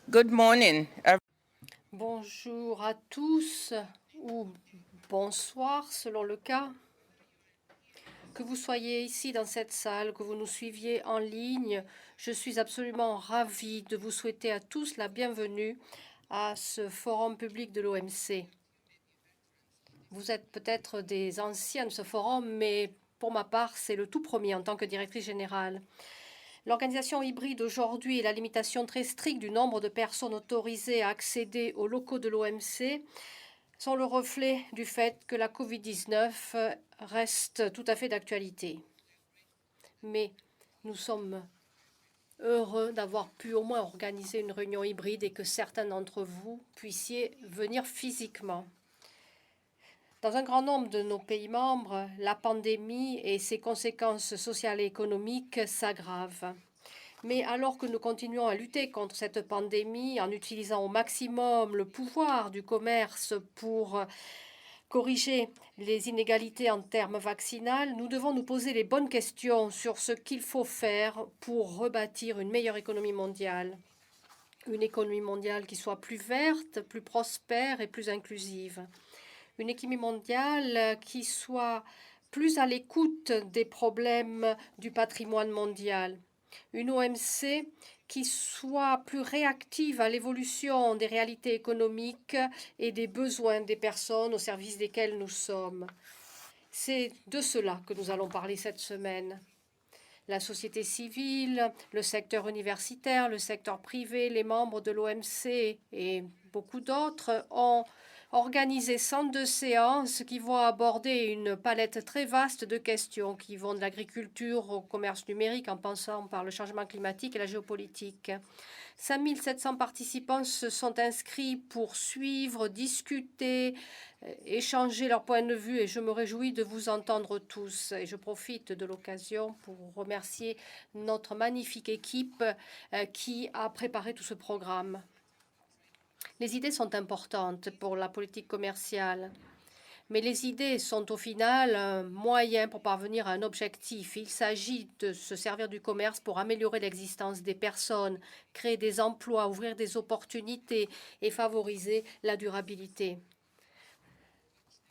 Good morning. Bonjour à tous, ou bonsoir selon le cas. Que vous soyez ici dans cette salle, que vous nous suiviez en ligne, je suis absolument ravie de vous souhaiter à tous la bienvenue à ce forum public de l'OMC. Vous êtes peut-être des anciens de ce forum, mais pour ma part, c'est le tout premier en tant que directrice générale. L'organisation hybride aujourd'hui et la limitation très stricte du nombre de personnes autorisées à accéder aux locaux de l'OMC sont le reflet du fait que la Covid-19 reste tout à fait d'actualité. Mais nous sommes heureux d'avoir pu au moins organiser une réunion hybride et que certains d'entre vous puissiez venir physiquement. Dans un grand nombre de nos pays membres, la pandémie et ses conséquences sociales et économiques s'aggravent. Mais alors que nous continuons à lutter contre cette pandémie en utilisant au maximum le pouvoir du commerce pour corriger les inégalités en termes vaccinaux, nous devons nous poser les bonnes questions sur ce qu'il faut faire pour rebâtir une meilleure économie mondiale. Une économie mondiale qui soit plus verte, plus prospère et plus inclusive. Une économie mondiale qui soit plus à l'écoute des problèmes du patrimoine mondial. Une OMC qui soit plus réactive à l'évolution des réalités économiques et des besoins des personnes au service desquelles nous sommes. C'est de cela que nous allons parler cette semaine. La société civile, le secteur universitaire, le secteur privé, les membres de l'OMC et beaucoup d'autres ont organisé 102 séances qui vont aborder une palette très vaste de questions qui vont de l'agriculture au commerce numérique en passant par le changement climatique et la géopolitique. 5700 participants se sont inscrits pour suivre, discuter, échanger leurs points de vue et je me réjouis de vous entendre tous. Et je profite de l'occasion pour remercier notre magnifique équipe qui a préparé tout ce programme. Les idées sont importantes pour la politique commerciale, mais les idées sont au final un moyen pour parvenir à un objectif. Il s'agit de se servir du commerce pour améliorer l'existence des personnes, créer des emplois, ouvrir des opportunités et favoriser la durabilité.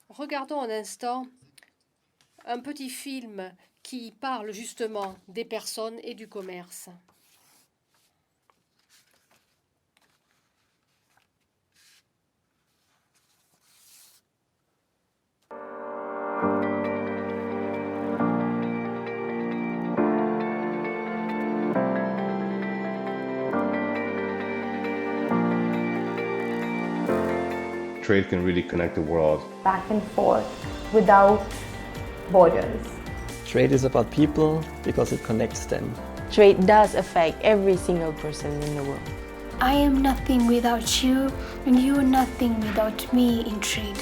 Regardons un instant un petit film qui parle justement des personnes et du commerce. Trade can really connect the world. Back and forth without borders. Trade is about people because it connects them. Trade does affect every single person in the world. I am nothing without you, and you are nothing without me in trade.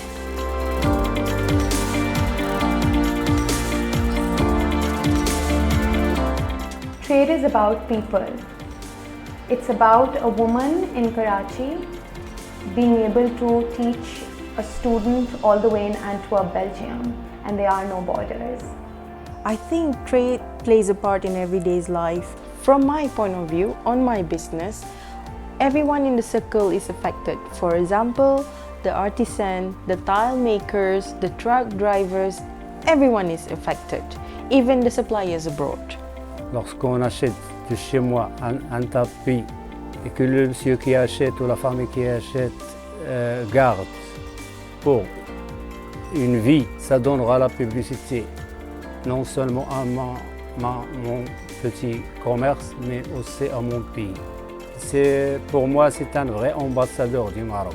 Trade is about people. It's about a woman in Karachi being able to teach a student all the way in Antwerp, Belgium, and there are no borders. I think trade plays a part in everyday's life. From my point of view, on my business, everyone in the circle is affected. For example, the artisan, the tile makers, the truck drivers, everyone is affected, even the suppliers abroad. Lorsqu'on achète de chez moi un tapis et que le monsieur qui achète ou la femme qui achète garde pour une vie, ça donnera la publicité non seulement à mon petit commerce, mais aussi à mon pays. Pour moi, c'est un vrai ambassadeur du Maroc.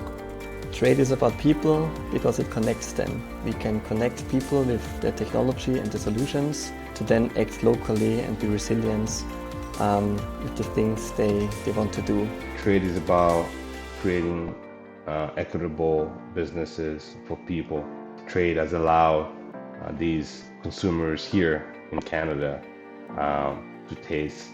Trade is about people because it connects them. We can connect people with the technology and the solutions to then act locally and be resilient with the things they want to do. Trade is about creating equitable businesses for people. Trade has allowed these consumers here in Canada to taste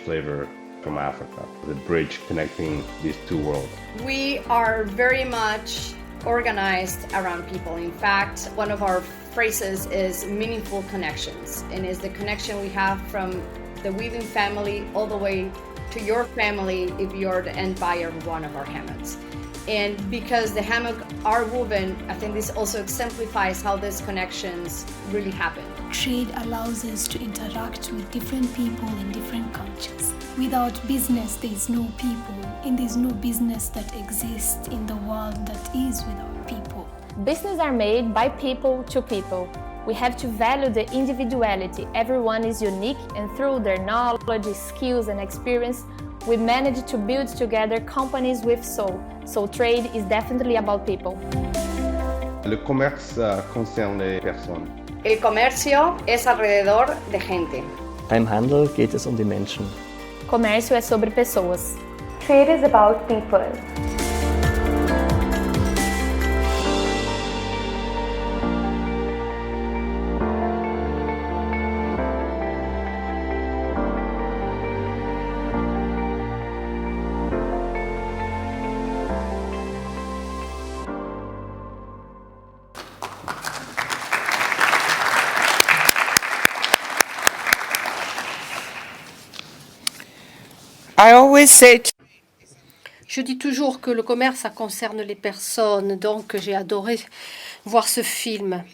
flavor from Africa. The bridge connecting these two worlds. We are very much organized around people. In fact, one of our phrases is meaningful connections, and is the connection we have from the weaving family all the way to your family if you're the end buyer of one of our hammocks. And because the hammock are woven, I think this also exemplifies how these connections really happen. Trade allows us to interact with different people in different cultures. Without business, there is no people, and there is no business that exists in the world that is without people. Businesses are made by people to people. We have to value the individuality. Everyone is unique, and through their knowledge, skills, and experience, we manage to build together companies with soul. So trade is definitely about people. Le commerce concerne les personnes. El comercio es alrededor de gente. Beim Handel geht es die Menschen. Comércio é sobre pessoas. Trade is about people. Je dis toujours que le commerce, ça concerne les personnes, donc j'ai adoré voir ce film.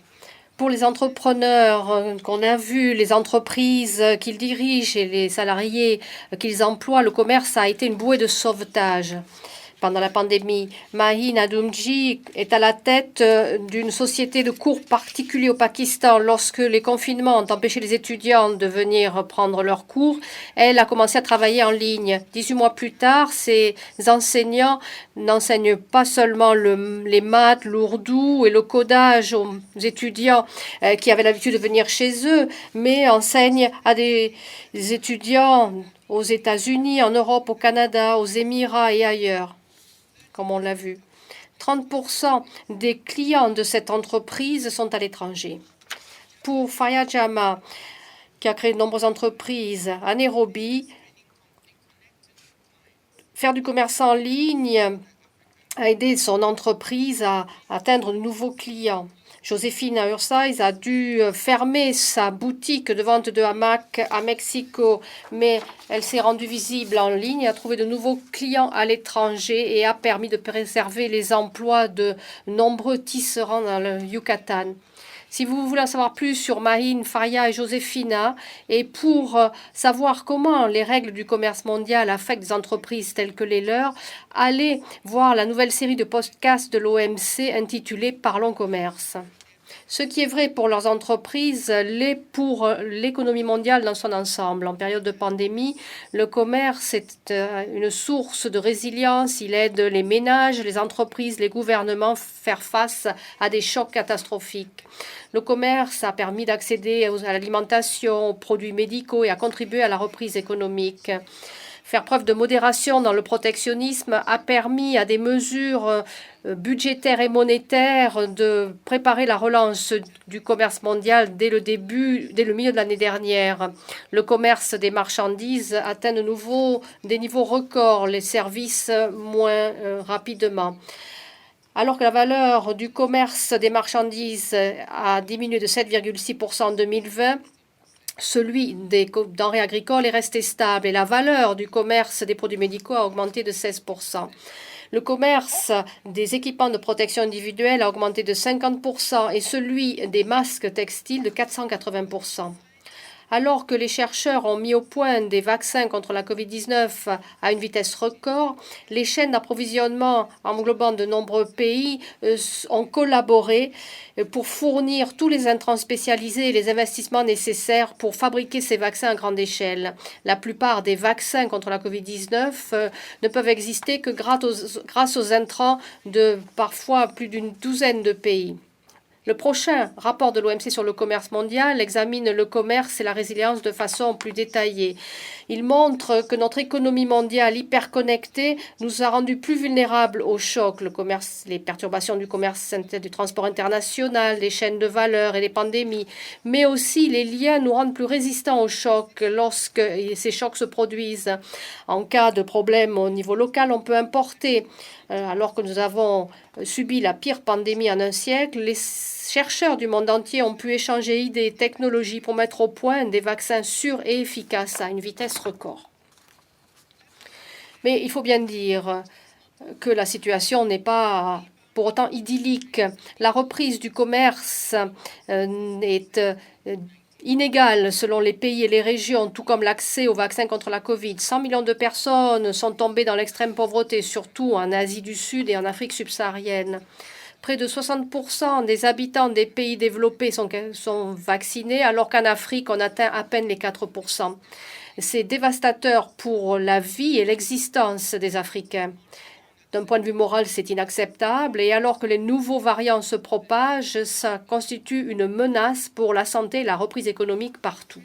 Pour les entrepreneurs qu'on a vus, les entreprises qu'ils dirigent et les salariés qu'ils emploient, le commerce a été une bouée de sauvetage. Pendant la pandémie, Mahin Adumji est à la tête d'une société de cours particuliers au Pakistan. Lorsque les confinements ont empêché les étudiants de venir prendre leurs cours, elle a commencé à travailler en ligne. 18 mois plus tard, ces enseignants n'enseignent pas seulement les maths, l'ourdou et le codage aux étudiants qui avaient l'habitude de venir chez eux, mais enseignent à des étudiants aux États-Unis, en Europe, au Canada, aux Émirats et ailleurs, comme on l'a vu. 30% des clients de cette entreprise sont à l'étranger. Pour Faya Jama, qui a créé de nombreuses entreprises à Nairobi, faire du commerce en ligne a aidé son entreprise à atteindre de nouveaux clients. Josefina Ursaiz a dû fermer sa boutique de vente de hamacs à Mexico, mais elle s'est rendue visible en ligne, a trouvé de nouveaux clients à l'étranger et a permis de préserver les emplois de nombreux tisserands dans le Yucatan. Si vous voulez en savoir plus sur Mahin, Faria et Josefina, et pour savoir comment les règles du commerce mondial affectent des entreprises telles que les leurs, allez voir la nouvelle série de podcasts de l'OMC intitulée Parlons commerce. Ce qui est vrai pour leurs entreprises l'est pour l'économie mondiale dans son ensemble. En période de pandémie, le commerce est une source de résilience. Il aide les ménages, les entreprises, les gouvernements à faire face à des chocs catastrophiques. Le commerce a permis d'accéder à l'alimentation, aux produits médicaux et a contribué à la reprise économique. Faire preuve de modération dans le protectionnisme a permis à des mesures budgétaires et monétaires de préparer la relance du commerce mondial dès le milieu de l'année dernière. Le commerce des marchandises atteint de nouveau des niveaux records, les services moins rapidement. Alors que la valeur du commerce des marchandises a diminué de 7,6% en 2020, celui des denrées agricoles est resté stable et la valeur du commerce des produits médicaux a augmenté de 16%. Le commerce des équipements de protection individuelle a augmenté de 50% et celui des masques textiles de 480%. Alors que les chercheurs ont mis au point des vaccins contre la Covid-19 à une vitesse record, les chaînes d'approvisionnement englobant de nombreux pays ont collaboré pour fournir tous les intrants spécialisés et les investissements nécessaires pour fabriquer ces vaccins à grande échelle. La plupart des vaccins contre la Covid-19 ne peuvent exister que grâce aux intrants de parfois plus d'une douzaine de pays. Le prochain rapport de l'OMC sur le commerce mondial examine le commerce et la résilience de façon plus détaillée. Il montre que notre économie mondiale hyperconnectée nous a rendus plus vulnérables aux chocs, les perturbations du commerce, du transport international, des chaînes de valeur et les pandémies, mais aussi les liens nous rendent plus résistants aux chocs lorsque ces chocs se produisent. En cas de problème au niveau local, on peut importer. Alors que nous avons subi la pire pandémie en un siècle, les chercheurs du monde entier ont pu échanger idées et technologies pour mettre au point des vaccins sûrs et efficaces à une vitesse record. Mais il faut bien dire que la situation n'est pas pour autant idyllique. La reprise du commerce est inégale selon les pays et les régions, tout comme l'accès aux vaccins contre la Covid. 100 millions de personnes sont tombées dans l'extrême pauvreté, surtout en Asie du Sud et en Afrique subsaharienne. Près de 60% des habitants des pays développés sont vaccinés, alors qu'en Afrique, on atteint à peine les 4%. C'est dévastateur pour la vie et l'existence des Africains. D'un point de vue moral, c'est inacceptable. Et alors que les nouveaux variants se propagent, ça constitue une menace pour la santé et la reprise économique partout.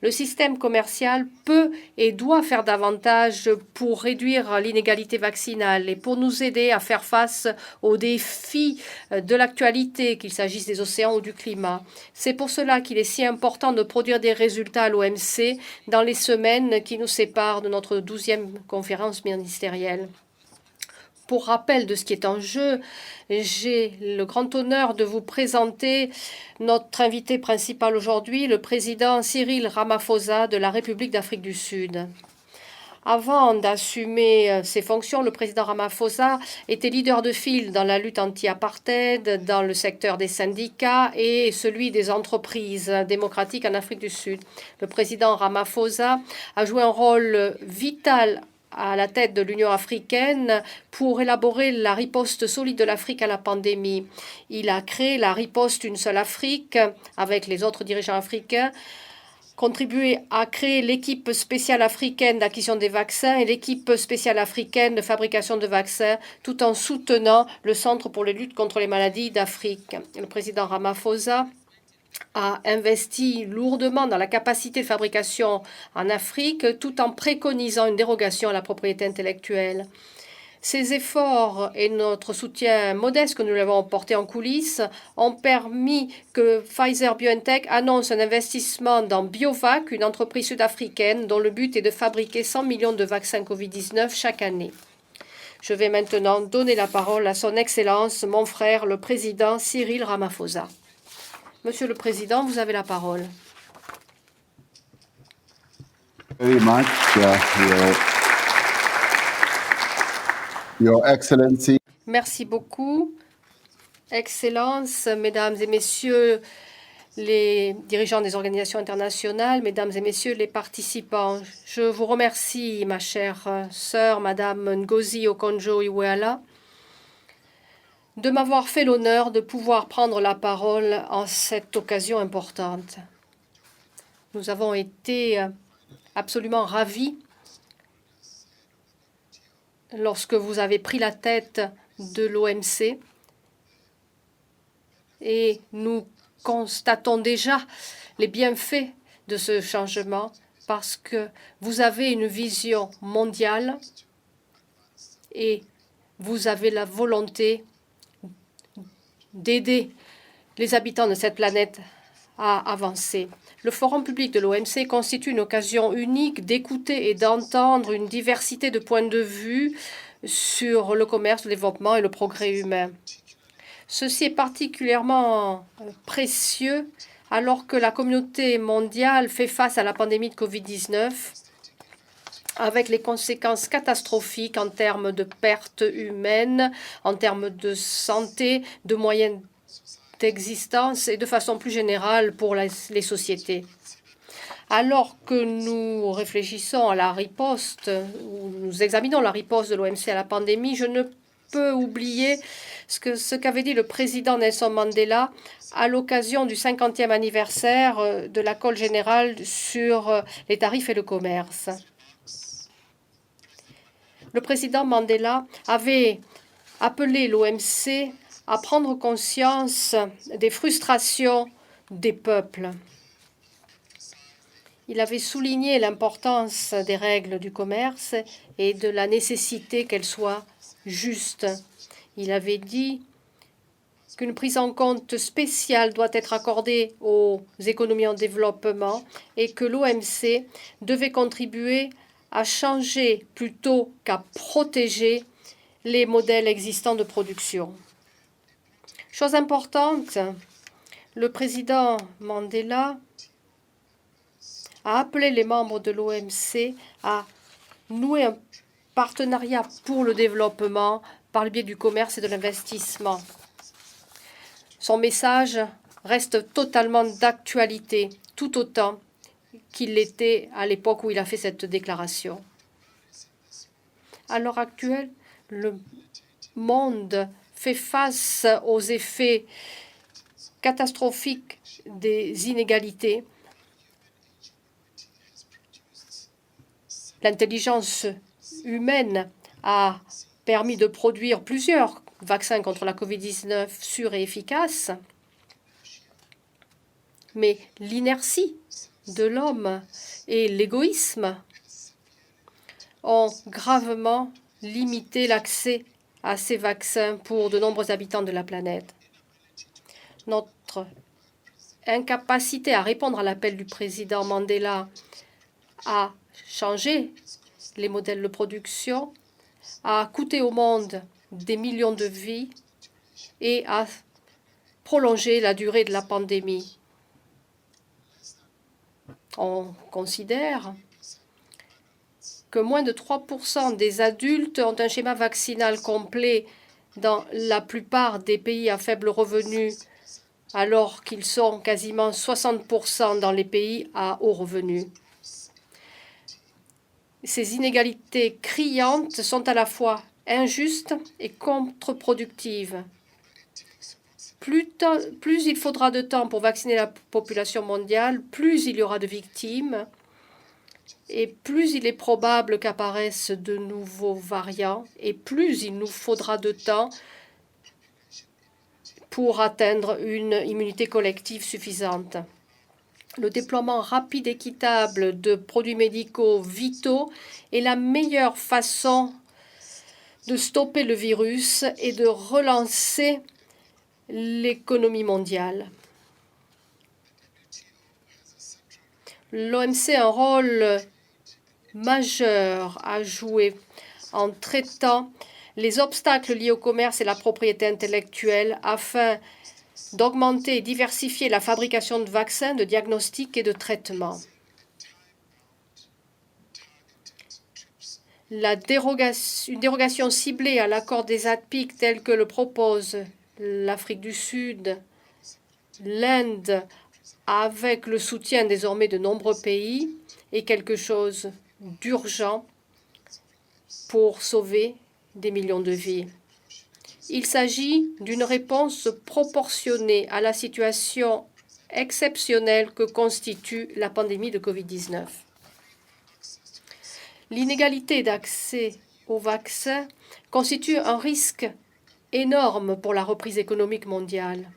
Le système commercial peut et doit faire davantage pour réduire l'inégalité vaccinale et pour nous aider à faire face aux défis de l'actualité, qu'il s'agisse des océans ou du climat. C'est pour cela qu'il est si important de produire des résultats à l'OMC dans les semaines qui nous séparent de notre 12e conférence ministérielle. Pour rappel de ce qui est en jeu, j'ai le grand honneur de vous présenter notre invité principal aujourd'hui, le président Cyril Ramaphosa de la République d'Afrique du Sud. Avant d'assumer ses fonctions, le président Ramaphosa était leader de file dans la lutte anti-apartheid, dans le secteur des syndicats et celui des entreprises démocratiques en Afrique du Sud. Le président Ramaphosa a joué un rôle vital à la tête de l'Union africaine pour élaborer la riposte solide de l'Afrique à la pandémie. Il a créé la riposte Une seule Afrique avec les autres dirigeants africains, contribué à créer l'équipe spéciale africaine d'acquisition des vaccins et l'équipe spéciale africaine de fabrication de vaccins, tout en soutenant le Centre pour les luttes contre les maladies d'Afrique. Le président Ramaphosa a investi lourdement dans la capacité de fabrication en Afrique, tout en préconisant une dérogation à la propriété intellectuelle. Ces efforts et notre soutien modeste que nous lui avons apporté en coulisses ont permis que Pfizer-BioNTech annonce un investissement dans Biovac, une entreprise sud-africaine dont le but est de fabriquer 100 millions de vaccins Covid-19 chaque année. Je vais maintenant donner la parole à son Excellence, mon frère, le président Cyril Ramaphosa. Monsieur le Président, vous avez la parole. Very much, Your Excellency. Merci beaucoup, Excellences, Mesdames et Messieurs les dirigeants des organisations internationales, Mesdames et Messieurs les participants. Je vous remercie, ma chère sœur, Madame Ngozi Okonjo-Iweala, de m'avoir fait l'honneur de pouvoir prendre la parole en cette occasion importante. Nous avons été absolument ravis lorsque vous avez pris la tête de l'OMC et nous constatons déjà les bienfaits de ce changement parce que vous avez une vision mondiale et vous avez la volonté d'aider les habitants de cette planète à avancer. Le Forum public de l'OMC constitue une occasion unique d'écouter et d'entendre une diversité de points de vue sur le commerce, le développement et le progrès humain. Ceci est particulièrement précieux alors que la communauté mondiale fait face à la pandémie de Covid-19 avec les conséquences catastrophiques en termes de pertes humaines, en termes de santé, de moyens d'existence et de façon plus générale pour les sociétés. Alors que nous réfléchissons à la riposte, ou nous examinons la riposte de l'OMC à la pandémie, je ne peux oublier ce qu'avait dit le président Nelson Mandela à l'occasion du 50e anniversaire de l'accord général sur les tarifs et le commerce. Le président Mandela avait appelé l'OMC à prendre conscience des frustrations des peuples. Il avait souligné l'importance des règles du commerce et de la nécessité qu'elles soient justes. Il avait dit qu'une prise en compte spéciale doit être accordée aux économies en développement et que l'OMC devait contribuer à changer plutôt qu'à protéger les modèles existants de production. Chose importante, le président Mandela a appelé les membres de l'OMC à nouer un partenariat pour le développement par le biais du commerce et de l'investissement. Son message reste totalement d'actualité, tout autant qu'il l'était à l'époque où il a fait cette déclaration. À l'heure actuelle, le monde fait face aux effets catastrophiques des inégalités. L'intelligence humaine a permis de produire plusieurs vaccins contre la COVID-19 sûrs et efficaces, mais l'inertie de l'homme et l'égoïsme ont gravement limité l'accès à ces vaccins pour de nombreux habitants de la planète. Notre incapacité à répondre à l'appel du président Mandela a changé les modèles de production, a coûté au monde des millions de vies et a prolongé la durée de la pandémie. On considère que moins de 3% des adultes ont un schéma vaccinal complet dans la plupart des pays à faible revenu, alors qu'ils sont quasiment 60% dans les pays à haut revenu. Ces inégalités criantes sont à la fois injustes et contre-productives. Plus il faudra de temps pour vacciner la population mondiale, plus il y aura de victimes et plus il est probable qu'apparaissent de nouveaux variants et plus il nous faudra de temps pour atteindre une immunité collective suffisante. Le déploiement rapide et équitable de produits médicaux vitaux est la meilleure façon de stopper le virus et de relancer l'économie mondiale. L'OMC a un rôle majeur à jouer en traitant les obstacles liés au commerce et la propriété intellectuelle afin d'augmenter et diversifier la fabrication de vaccins, de diagnostics et de traitements. Une dérogation ciblée à l'accord des APIC tel que le propose l'Afrique du Sud, l'Inde, avec le soutien désormais de nombreux pays, est quelque chose d'urgent pour sauver des millions de vies. Il s'agit d'une réponse proportionnée à la situation exceptionnelle que constitue la pandémie de COVID-19. L'inégalité d'accès aux vaccins constitue un risque énorme pour la reprise économique mondiale.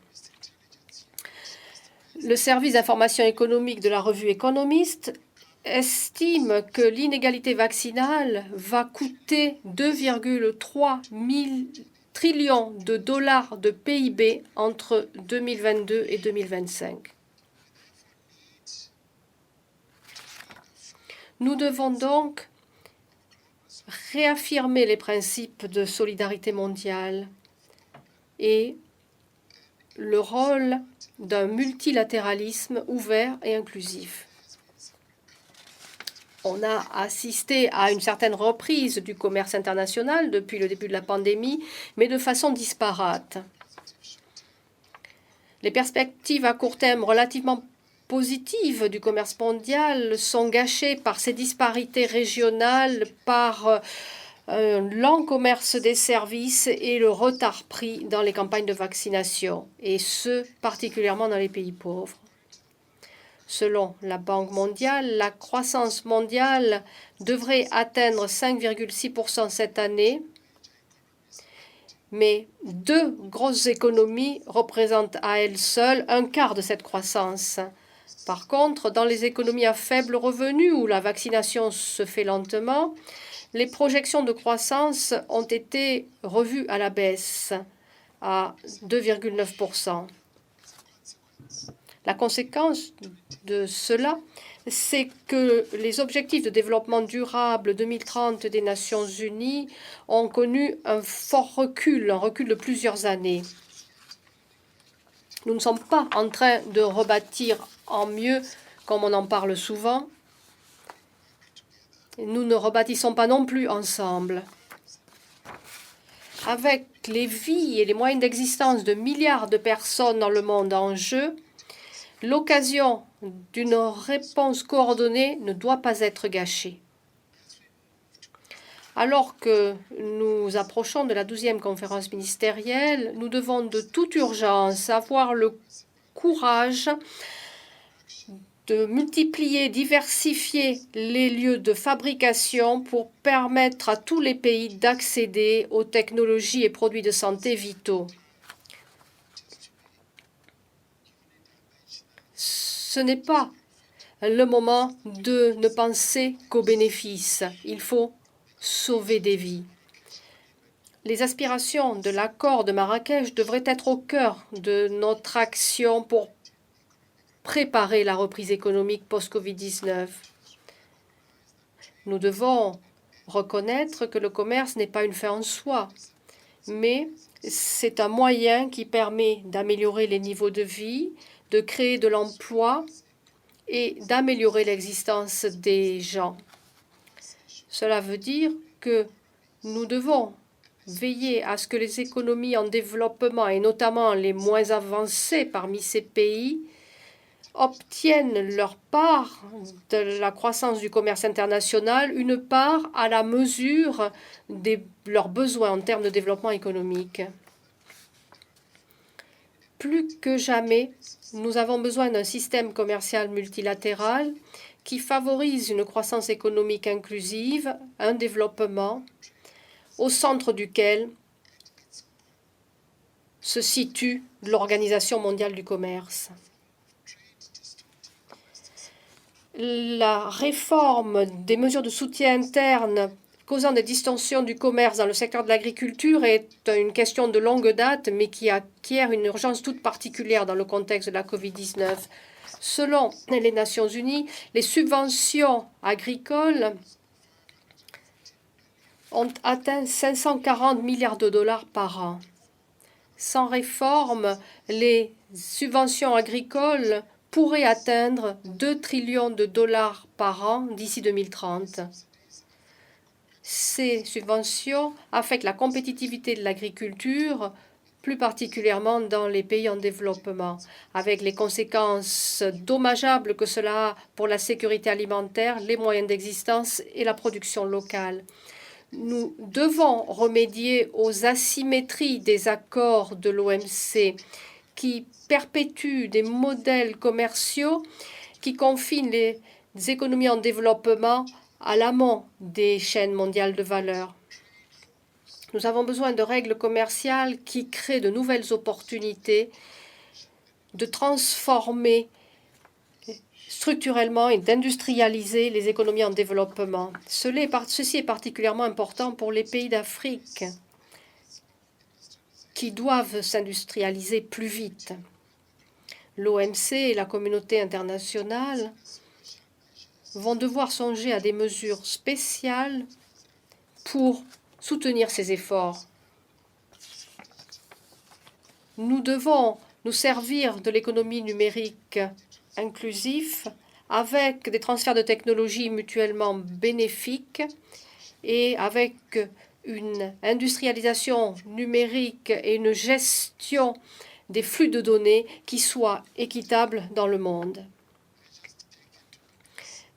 Le service d'information économique de la revue Economist estime que l'inégalité vaccinale va coûter 2,3 trillions de dollars de PIB entre 2022 et 2025. Nous devons donc réaffirmer les principes de solidarité mondiale et le rôle d'un multilatéralisme ouvert et inclusif. On a assisté à une certaine reprise du commerce international depuis le début de la pandémie, mais de façon disparate. Les perspectives à court terme relativement positives du commerce mondial sont gâchées par ces disparités régionales, par un lent commerce des services et le retard pris dans les campagnes de vaccination, et ce, particulièrement dans les pays pauvres. Selon la Banque mondiale, la croissance mondiale devrait atteindre 5,6% cette année, mais deux grosses économies représentent à elles seules un quart de cette croissance. Par contre, dans les économies à faible revenu où la vaccination se fait lentement, les projections de croissance ont été revues à la baisse à 2,9%. La conséquence de cela, c'est que les objectifs de développement durable 2030 des Nations Unies ont connu un fort recul, un recul de plusieurs années. Nous ne sommes pas en train de rebâtir en mieux, comme on en parle souvent. nous ne rebâtissons pas non plus ensemble. Avec les vies et les moyens d'existence de milliards de personnes dans le monde en jeu, l'occasion d'une réponse coordonnée ne doit pas être gâchée. Alors que nous approchons de la 12e conférence ministérielle, nous devons de toute urgence avoir le courage de multiplier, diversifier les lieux de fabrication pour permettre à tous les pays d'accéder aux technologies et produits de santé vitaux. Ce n'est pas le moment de ne penser qu'aux bénéfices. Il faut sauver des vies. Les aspirations de l'accord de Marrakech devraient être au cœur de notre action pour préparer la reprise économique post-Covid-19. Nous devons reconnaître que le commerce n'est pas une fin en soi, mais c'est un moyen qui permet d'améliorer les niveaux de vie, de créer de l'emploi et d'améliorer l'existence des gens. Cela veut dire que nous devons veiller à ce que les économies en développement, et notamment les moins avancées parmi ces pays, obtiennent leur part de la croissance du commerce international, une part à la mesure de leurs besoins en termes de développement économique. Plus que jamais, nous avons besoin d'un système commercial multilatéral qui favorise une croissance économique inclusive, un développement au centre duquel se situe l'Organisation mondiale du commerce. La réforme des mesures de soutien interne causant des distorsions du commerce dans le secteur de l'agriculture est une question de longue date, mais qui acquiert une urgence toute particulière dans le contexte de la Covid-19. Selon les Nations unies, les subventions agricoles ont atteint 540 milliards de dollars par an. Sans réforme, les subventions agricoles pourraient atteindre 2 trillions de dollars par an d'ici 2030. Ces subventions affectent la compétitivité de l'agriculture, plus particulièrement dans les pays en développement, avec les conséquences dommageables que cela a pour la sécurité alimentaire, les moyens d'existence et la production locale. Nous devons remédier aux asymétries des accords de l'OMC qui perpétuent des modèles commerciaux qui confinent les économies en développement à l'amont des chaînes mondiales de valeur. Nous avons besoin de règles commerciales qui créent de nouvelles opportunités de transformer structurellement et d'industrialiser les économies en développement. Ceci est particulièrement important pour les pays d'Afrique qui doivent s'industrialiser plus vite. L'OMC et la communauté internationale vont devoir songer à des mesures spéciales pour soutenir ces efforts. Nous devons nous servir de l'économie numérique inclusif avec des transferts de technologies mutuellement bénéfiques et avec une industrialisation numérique et une gestion des flux de données qui soient équitables dans le monde.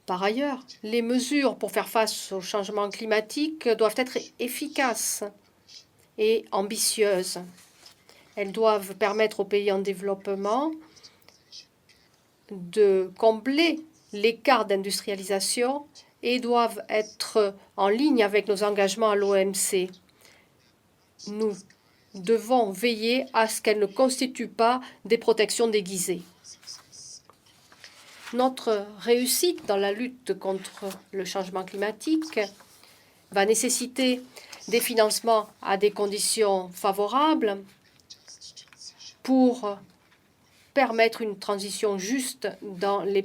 Par ailleurs, les mesures pour faire face au changement climatique doivent être efficaces et ambitieuses. Elles doivent permettre aux pays en développement de combler l'écart d'industrialisation et doivent être en ligne avec nos engagements à l'OMC. Nous devons veiller à ce qu'elles ne constituent pas des protections déguisées. Notre réussite dans la lutte contre le changement climatique va nécessiter des financements à des conditions favorables pour permettre une transition juste dans les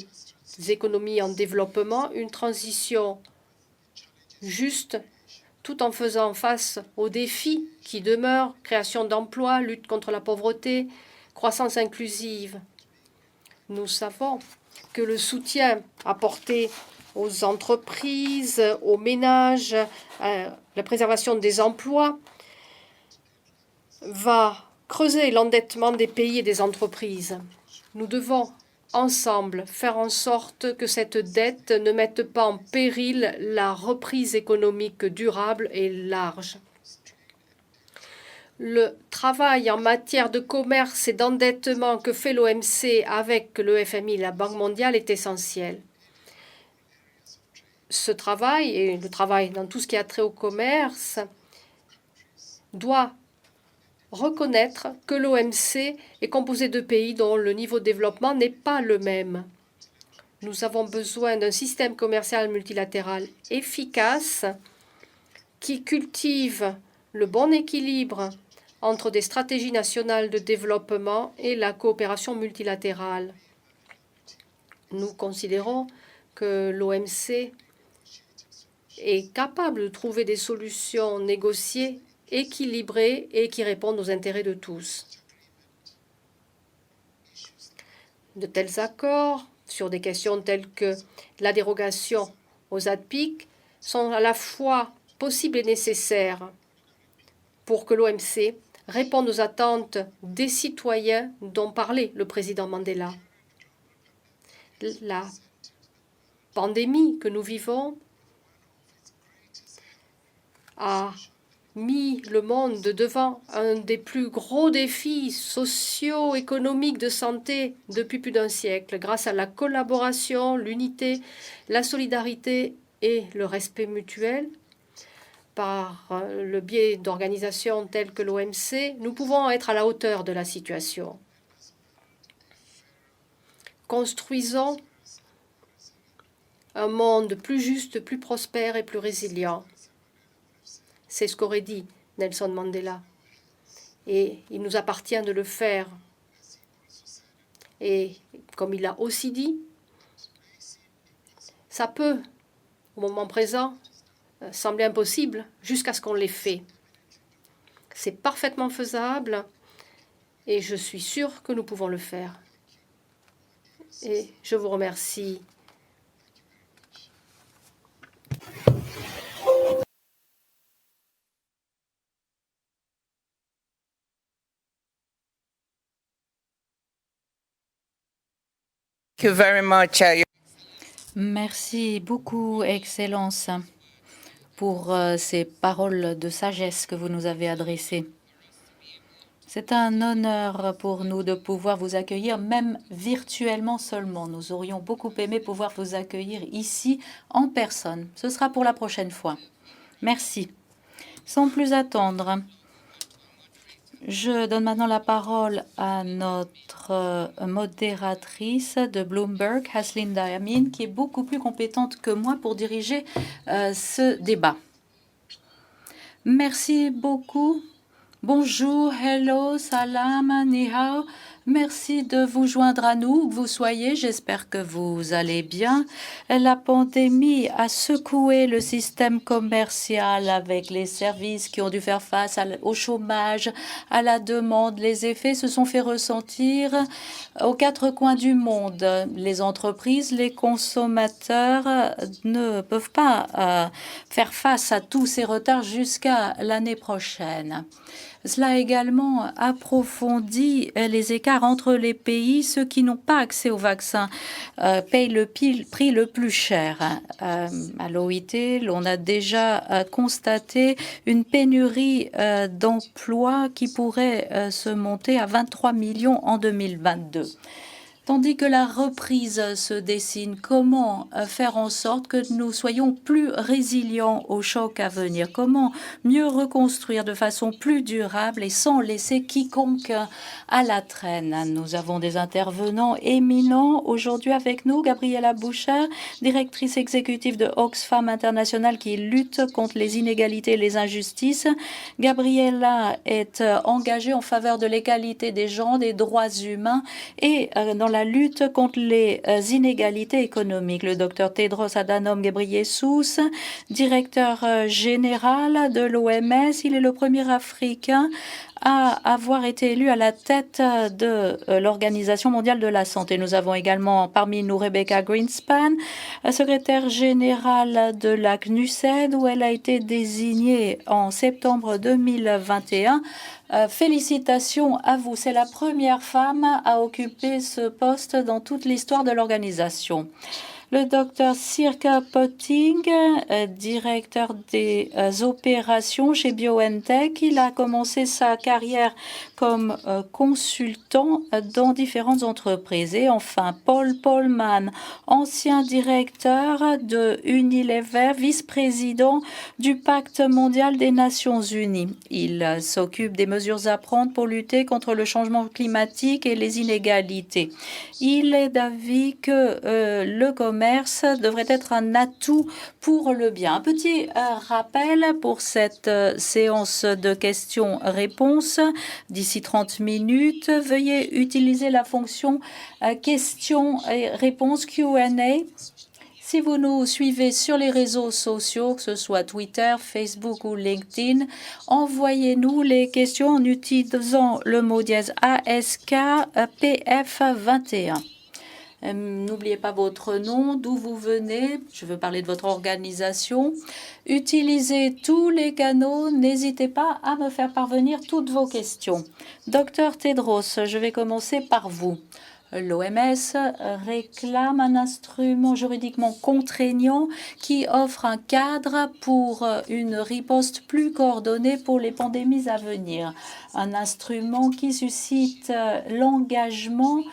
économies en développement, une transition juste tout en faisant face aux défis qui demeurent, création d'emplois, lutte contre la pauvreté, croissance inclusive. Nous savons que le soutien apporté aux entreprises, aux ménages, à la préservation des emplois, va creuser l'endettement des pays et des entreprises. Nous devons ensemble faire en sorte que cette dette ne mette pas en péril la reprise économique durable et large. Le travail en matière de commerce et d'endettement que fait l'OMC avec le FMI et la Banque mondiale est essentiel. Ce travail, et le travail dans tout ce qui a trait au commerce, doit reconnaître que l'OMC est composé de pays dont le niveau de développement n'est pas le même. Nous avons besoin d'un système commercial multilatéral efficace qui cultive le bon équilibre entre des stratégies nationales de développement et la coopération multilatérale. Nous considérons que l'OMC est capable de trouver des solutions négociées, équilibrées et qui répondent aux intérêts de tous. De tels accords sur des questions telles que la dérogation aux ADPIC sont à la fois possibles et nécessaires pour que l'OMC réponde aux attentes des citoyens dont parlait le président Mandela. La pandémie que nous vivons a mis le monde devant un des plus gros défis socio-économiques de santé depuis plus d'un siècle, grâce à la collaboration, l'unité, la solidarité et le respect mutuel. Par le biais d'organisations telles que l'OMC, nous pouvons être à la hauteur de la situation. Construisons un monde plus juste, plus prospère et plus résilient. C'est ce qu'aurait dit Nelson Mandela. Et il nous appartient de le faire. Et comme il l'a aussi dit, ça peut, au moment présent, sembler impossible jusqu'à ce qu'on l'ait fait. C'est parfaitement faisable et je suis sûre que nous pouvons le faire. Et je vous remercie. Merci beaucoup, Excellence, pour ces paroles de sagesse que vous nous avez adressées. C'est un honneur pour nous de pouvoir vous accueillir, même virtuellement seulement. Nous aurions beaucoup aimé pouvoir vous accueillir ici en personne. Ce sera pour la prochaine fois. Merci. Sans plus attendre, je donne maintenant la parole à notre modératrice de Bloomberg, Haslinda Amin, qui est beaucoup plus compétente que moi pour diriger ce débat. Merci beaucoup. Bonjour, hello, salam, ni hao. Merci de vous joindre à nous, où que vous soyez. J'espère que vous allez bien. La pandémie a secoué le système commercial avec les services qui ont dû faire face au chômage, à la demande. Les effets se sont fait ressentir aux quatre coins du monde. Les entreprises, les consommateurs ne peuvent pas faire face à tous ces retards jusqu'à l'année prochaine. Cela a également approfondi les écarts entre les pays. Ceux qui n'ont pas accès au vaccin payent le prix le plus cher. À l'OIT, l'on a déjà constaté une pénurie d'emplois qui pourrait se monter à 23 millions en 2022. Tandis que la reprise se dessine, comment faire en sorte que nous soyons plus résilients aux chocs à venir? Comment mieux reconstruire de façon plus durable et sans laisser quiconque à la traîne? Nous avons des intervenants éminents aujourd'hui avec nous. Gabriela Boucher, directrice exécutive de Oxfam International qui lutte contre les inégalités et les injustices. Gabriela est engagée en faveur de l'égalité des genres, des droits humains et dans la lutte contre les inégalités économiques. Le docteur Tedros Adhanom Ghebreyesus, directeur général de l'OMS, il est le premier Africain à avoir été élu à la tête de l'Organisation mondiale de la santé. Nous avons également parmi nous Rebecca Greenspan, secrétaire générale de la CNUSED, où elle a été désignée en septembre 2021. Félicitations à vous. C'est la première femme à occuper ce poste dans toute l'histoire de l'organisation. Le docteur Sirka Potting, directeur des opérations chez BioNTech, il a commencé sa carrière comme consultant dans différentes entreprises. Et enfin, Paul Polman, ancien directeur de Unilever, vice-président du Pacte mondial des Nations unies. Il s'occupe des mesures à prendre pour lutter contre le changement climatique et les inégalités. Il est d'avis que le commerce devrait être un atout pour le bien. Un petit rappel pour cette séance de questions-réponses. D'ici 30 minutes, veuillez utiliser la fonction questions et réponses Q&A. Si vous nous suivez sur les réseaux sociaux, que ce soit Twitter, Facebook ou LinkedIn, envoyez-nous les questions en utilisant le mot dièse ASKPF21. N'oubliez pas votre nom, d'où vous venez. Je veux parler de votre organisation. Utilisez tous les canaux. N'hésitez pas à me faire parvenir toutes vos questions. Docteur Tedros, je vais commencer par vous. L'OMS réclame un instrument juridiquement contraignant qui offre un cadre pour une riposte plus coordonnée pour les pandémies à venir. Un instrument qui suscite l'engagement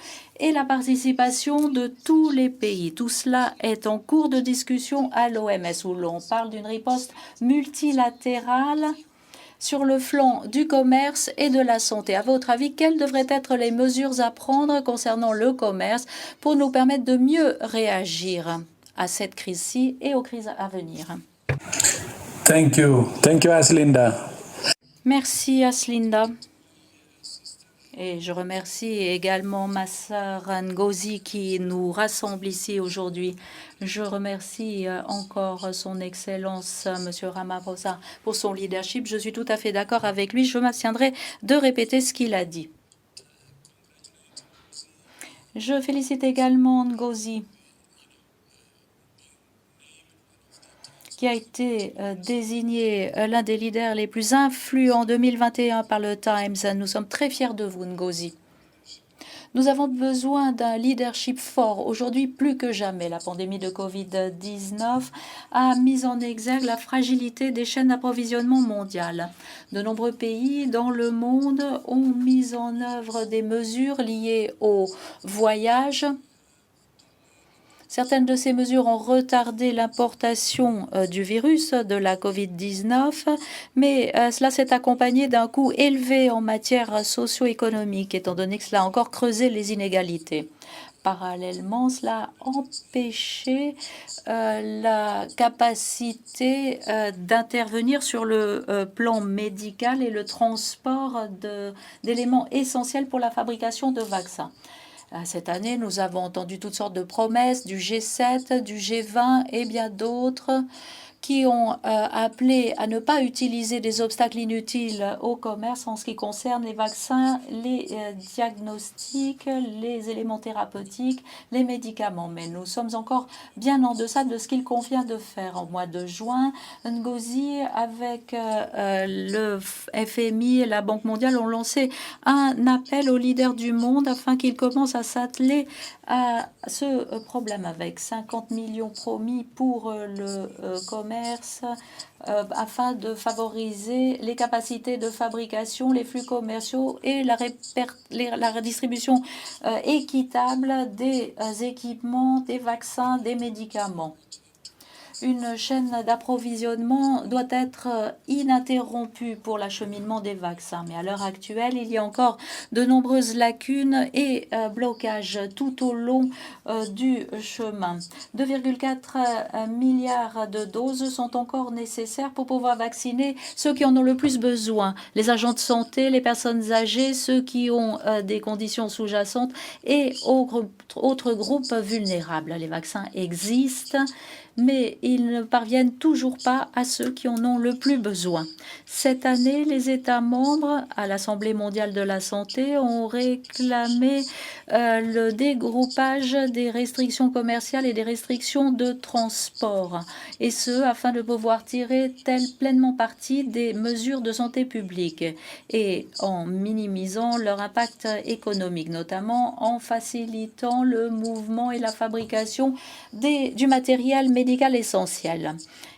et la participation de tous les pays. Tout cela est en cours de discussion à l'OMS, où l'on parle d'une riposte multilatérale sur le flanc du commerce et de la santé. À votre avis, quelles devraient être les mesures à prendre concernant le commerce pour nous permettre de mieux réagir à cette crise-ci et aux crises à venir? Thank you, Aslinda. Merci, Aslinda. Et je remercie également ma sœur Ngozi qui nous rassemble ici aujourd'hui. Je remercie encore son Excellence, M. Ramaphosa, pour son leadership. Je suis tout à fait d'accord avec lui. Je m'abstiendrai de répéter ce qu'il a dit. Je félicite également Ngozi, qui a été désigné l'un des leaders les plus influents en 2021 par le Times. Nous sommes très fiers de vous, Ngozi. Nous avons besoin d'un leadership fort aujourd'hui plus que jamais. La pandémie de Covid-19 a mis en exergue la fragilité des chaînes d'approvisionnement mondiales. De nombreux pays dans le monde ont mis en œuvre des mesures liées au voyage. Certaines de ces mesures ont retardé l'importation du virus de la Covid-19, mais cela s'est accompagné d'un coût élevé en matière socio-économique, étant donné que cela a encore creusé les inégalités. Parallèlement, cela a empêché la capacité d'intervenir sur le plan médical et le transport d'éléments essentiels pour la fabrication de vaccins. Cette année, nous avons entendu toutes sortes de promesses du G7, du G20 et bien d'autres qui ont appelé à ne pas utiliser des obstacles inutiles au commerce en ce qui concerne les vaccins, les diagnostics, les éléments thérapeutiques, les médicaments. Mais nous sommes encore bien en deçà de ce qu'il convient de faire. En mois de juin, Ngozi, avec le FMI et la Banque mondiale, ont lancé un appel aux leaders du monde afin qu'ils commencent à s'atteler à ce problème avec 50 millions promis pour le commerce afin de favoriser les capacités de fabrication, les flux commerciaux et la redistribution équitable des équipements, des vaccins, des médicaments. Une chaîne d'approvisionnement doit être ininterrompue pour l'acheminement des vaccins. Mais à l'heure actuelle, il y a encore de nombreuses lacunes et blocages tout au long du chemin. 2,4 milliards de doses sont encore nécessaires pour pouvoir vacciner ceux qui en ont le plus besoin. Les agents de santé, les personnes âgées, ceux qui ont des conditions sous-jacentes et autres groupes vulnérables. Les vaccins existent, mais ils ne parviennent toujours pas à ceux qui en ont le plus besoin. Cette année, les États membres à l'Assemblée mondiale de la santé ont réclamé le dégroupage des restrictions commerciales et des restrictions de transport, et ce, afin de pouvoir tirer pleinement parti des mesures de santé publique et en minimisant leur impact économique, notamment en facilitant le mouvement et la fabrication du matériel médical essentiel.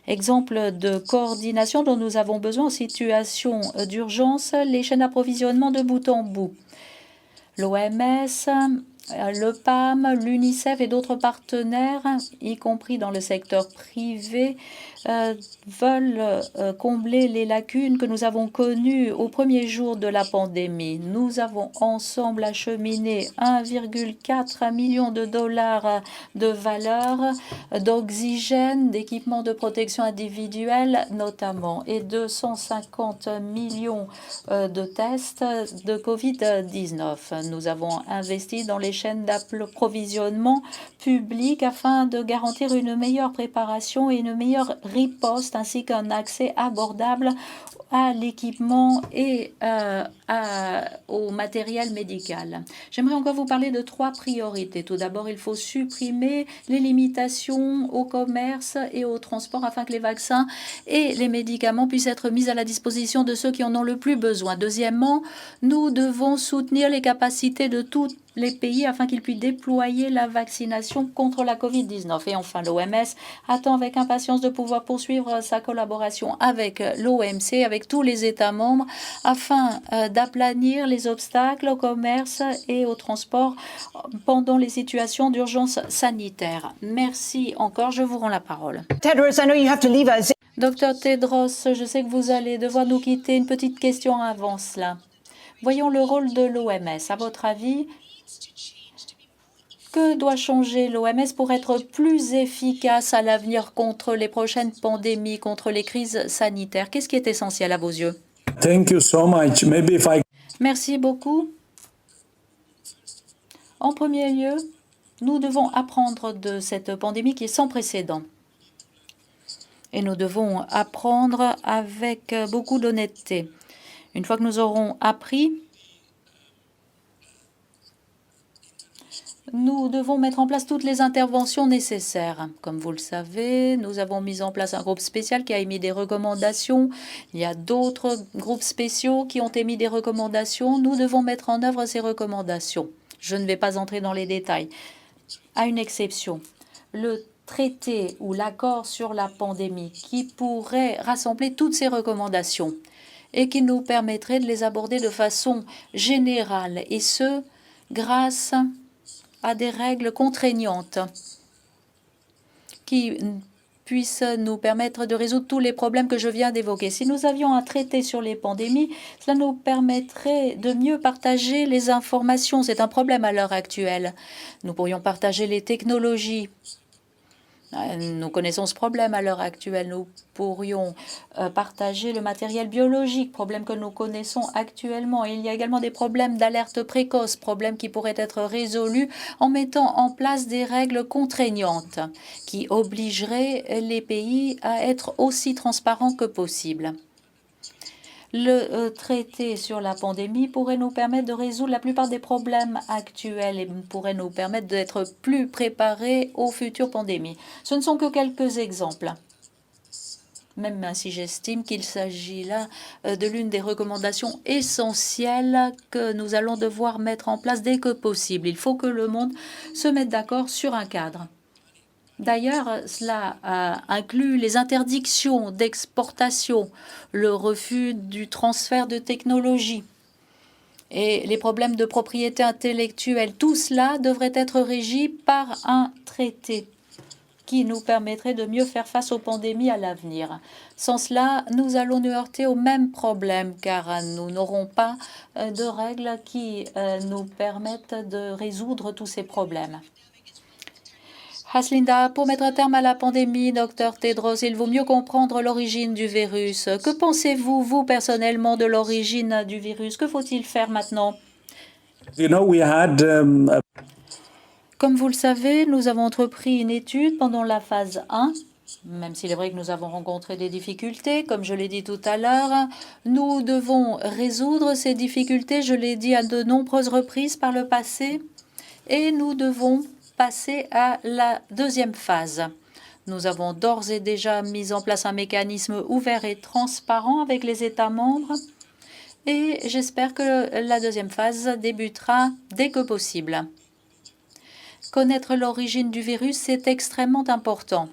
Exemple de coordination dont nous avons besoin en situation d'urgence, les chaînes d'approvisionnement de bout en bout. L'OMS, le PAM, l'UNICEF et d'autres partenaires, y compris dans le secteur privé, veulent combler les lacunes que nous avons connues au premier jour de la pandémie. Nous avons ensemble acheminé 1,4 million de dollars de valeur d'oxygène, d'équipements de protection individuelle notamment, et 250 millions de tests de Covid-19. Nous avons investi dans les chaînes d'approvisionnement publiques afin de garantir une meilleure préparation et une meilleure riposte ainsi qu'un accès abordable à l'équipement et au matériel médical. J'aimerais encore vous parler de 3 priorités. Tout d'abord, il faut supprimer les limitations au commerce et au transport afin que les vaccins et les médicaments puissent être mis à la disposition de ceux qui en ont le plus besoin. Deuxièmement, nous devons soutenir les capacités de tous les pays afin qu'ils puissent déployer la vaccination contre la Covid-19. Et enfin, l'OMS attend avec impatience de pouvoir poursuivre sa collaboration avec l'OMC, avec tous les États membres, afin d'aplanir les obstacles au commerce et au transport pendant les situations d'urgence sanitaire. Merci encore, je vous rends la parole. Tedros, I know you have to leave us. Docteur Tedros, je sais que vous allez devoir nous quitter. Une petite question avant cela. Voyons le rôle de l'OMS. À votre avis, que doit changer l'OMS pour être plus efficace à l'avenir contre les prochaines pandémies, contre les crises sanitaires? Qu'est-ce qui est essentiel à vos yeux? Thank you so much. Maybe if I... Merci beaucoup. En premier lieu, nous devons apprendre de cette pandémie qui est sans précédent. Et nous devons apprendre avec beaucoup d'honnêteté. Une fois que nous aurons appris, nous devons mettre en place toutes les interventions nécessaires. Comme vous le savez, nous avons mis en place un groupe spécial qui a émis des recommandations. Il y a d'autres groupes spéciaux qui ont émis des recommandations. Nous devons mettre en œuvre ces recommandations. Je ne vais pas entrer dans les détails. À une exception, le traité ou l'accord sur la pandémie qui pourrait rassembler toutes ces recommandations et qui nous permettrait de les aborder de façon générale, et ce, grâce à des règles contraignantes qui puissent nous permettre de résoudre tous les problèmes que je viens d'évoquer. Si nous avions un traité sur les pandémies, cela nous permettrait de mieux partager les informations. C'est un problème à l'heure actuelle. Nous pourrions partager les technologies. Nous connaissons ce problème à l'heure actuelle. Nous pourrions partager le matériel biologique, problème que nous connaissons actuellement. Il y a également des problèmes d'alerte précoce, problèmes qui pourraient être résolus en mettant en place des règles contraignantes qui obligeraient les pays à être aussi transparents que possible. Le traité sur la pandémie pourrait nous permettre de résoudre la plupart des problèmes actuels et pourrait nous permettre d'être plus préparés aux futures pandémies. Ce ne sont que quelques exemples. Même si j'estime qu'il s'agit là de l'une des recommandations essentielles que nous allons devoir mettre en place dès que possible. Il faut que le monde se mette d'accord sur un cadre. D'ailleurs, cela inclut les interdictions d'exportation, le refus du transfert de technologie et les problèmes de propriété intellectuelle. Tout cela devrait être régi par un traité qui nous permettrait de mieux faire face aux pandémies à l'avenir. Sans cela, nous allons nous heurter au même problème car nous n'aurons pas de règles qui nous permettent de résoudre tous ces problèmes. Haslinda, pour mettre un terme à la pandémie, Dr Tedros, il vaut mieux comprendre l'origine du virus. Que pensez-vous, vous, personnellement, de l'origine du virus? Que faut-il faire maintenant? We had, Comme vous le savez, nous avons entrepris une étude pendant la phase 1 Même s'il est vrai que nous avons rencontré des difficultés, comme je l'ai dit tout à l'heure, nous devons résoudre ces difficultés, je l'ai dit à de nombreuses reprises par le passé, et nous devons passer à la deuxième phase. Nous avons d'ores et déjà mis en place un mécanisme ouvert et transparent avec les États membres, et j'espère que la deuxième phase débutera dès que possible. Connaître l'origine du virus, c'est extrêmement important.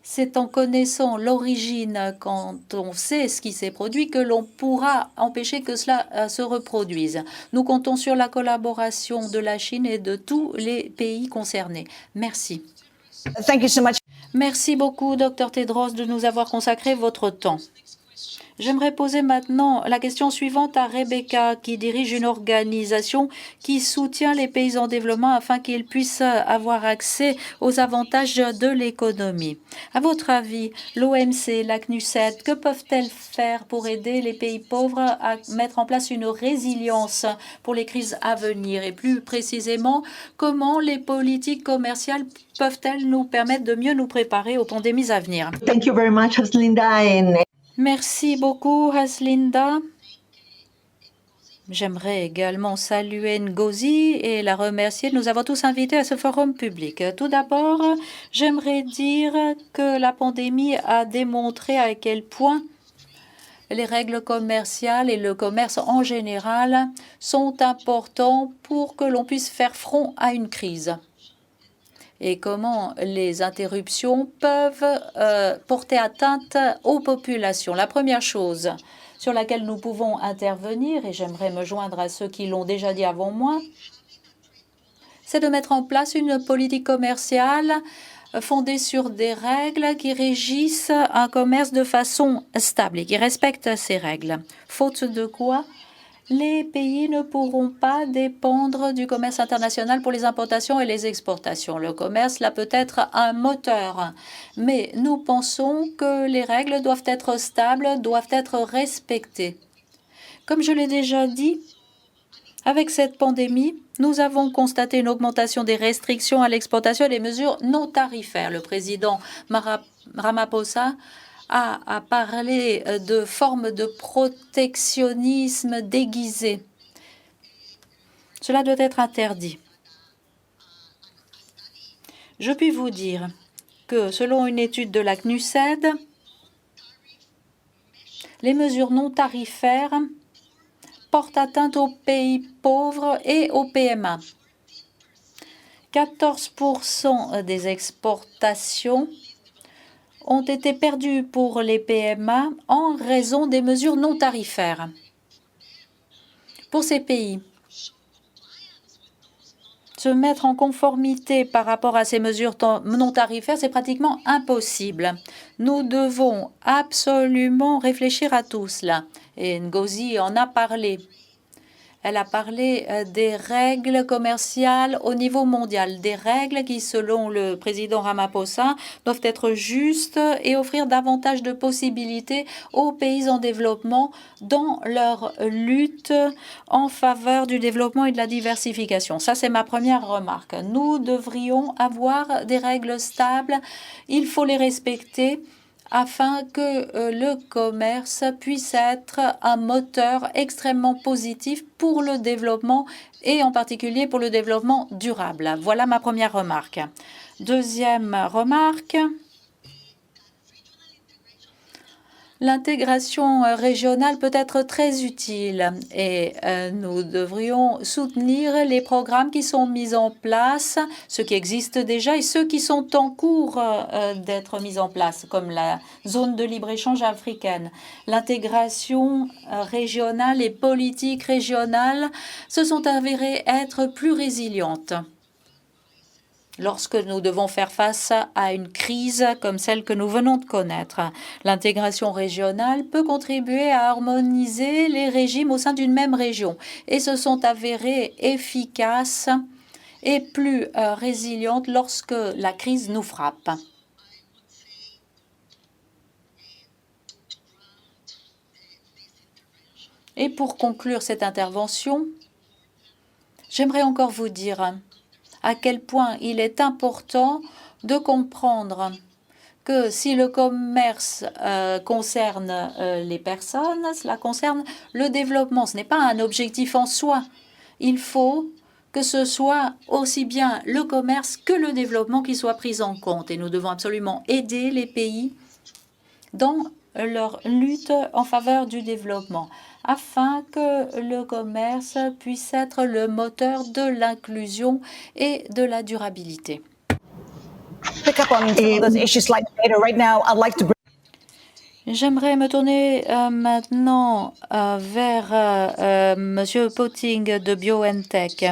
C'est en connaissant l'origine, quand on sait ce qui s'est produit, que l'on pourra empêcher que cela se reproduise. Nous comptons sur la collaboration de la Chine et de tous les pays concernés. Merci. Thank you so much. Merci beaucoup, Dr Tedros, de nous avoir consacré votre temps. J'aimerais poser maintenant la question suivante à Rebecca, qui dirige une organisation qui soutient les pays en développement afin qu'ils puissent avoir accès aux avantages de l'économie. À votre avis, l'OMC, la CNUSET, que peuvent-elles faire pour aider les pays pauvres à mettre en place une résilience pour les crises à venir? Et plus précisément, comment les politiques commerciales peuvent-elles nous permettre de mieux nous préparer aux pandémies à venir? Thank you very much, Haslinda. Merci beaucoup, Haslinda. J'aimerais également saluer Ngozi et la remercier de nous avoir tous invités à ce forum public. Tout d'abord, j'aimerais dire que la pandémie a démontré à quel point les règles commerciales et le commerce en général sont importants pour que l'on puisse faire front à une crise. Et comment les interruptions peuvent porter atteinte aux populations. La première chose sur laquelle nous pouvons intervenir, et j'aimerais me joindre à ceux qui l'ont déjà dit avant moi, c'est de mettre en place une politique commerciale fondée sur des règles qui régissent un commerce de façon stable et qui respectent ces règles. Faute de quoi, les pays ne pourront pas dépendre du commerce international pour les importations et les exportations. Le commerce, là, peut être un moteur, mais nous pensons que les règles doivent être stables, doivent être respectées. Comme je l'ai déjà dit, avec cette pandémie, nous avons constaté une augmentation des restrictions à l'exportation et des mesures non tarifaires. Le président Ramaphosa a parlé de formes de protectionnisme déguisé. Cela doit être interdit. Je puis vous dire que selon une étude de la CNUSED, les mesures non tarifaires portent atteinte aux pays pauvres et aux PMA. 14% des exportations ont été perdus pour les PMA en raison des mesures non tarifaires. Pour ces pays, se mettre en conformité par rapport à ces mesures non tarifaires, c'est pratiquement impossible. Nous devons absolument réfléchir à tout cela. Et Ngozi en a parlé. Elle a parlé des règles commerciales au niveau mondial, des règles qui, selon le président Ramaphosa, doivent être justes et offrir davantage de possibilités aux pays en développement dans leur lutte en faveur du développement et de la diversification. Ça, c'est ma première remarque. Nous devrions avoir des règles stables, il faut les respecter afin que le commerce puisse être un moteur extrêmement positif pour le développement et en particulier pour le développement durable. Voilà ma première remarque. Deuxième remarque, l'intégration régionale peut être très utile et nous devrions soutenir les programmes qui sont mis en place, ceux qui existent déjà et ceux qui sont en cours d'être mis en place, comme la zone de libre-échange africaine. L'intégration régionale et politique régionale se sont avérées être plus résilientes lorsque nous devons faire face à une crise comme celle que nous venons de connaître. L'intégration régionale peut contribuer à harmoniser les régimes au sein d'une même région et se sont avérées efficaces et plus résilientes lorsque la crise nous frappe. Et pour conclure cette intervention, j'aimerais encore vous dire à quel point il est important de comprendre que si le commerce concerne les personnes, cela concerne le développement. Ce n'est pas un objectif en soi. Il faut que ce soit aussi bien le commerce que le développement qui soient pris en compte. Et nous devons absolument aider les pays dans leur lutte en faveur du développement, afin que le commerce puisse être le moteur de l'inclusion et de la durabilité. J'aimerais me tourner maintenant vers Monsieur Potting de BioNTech,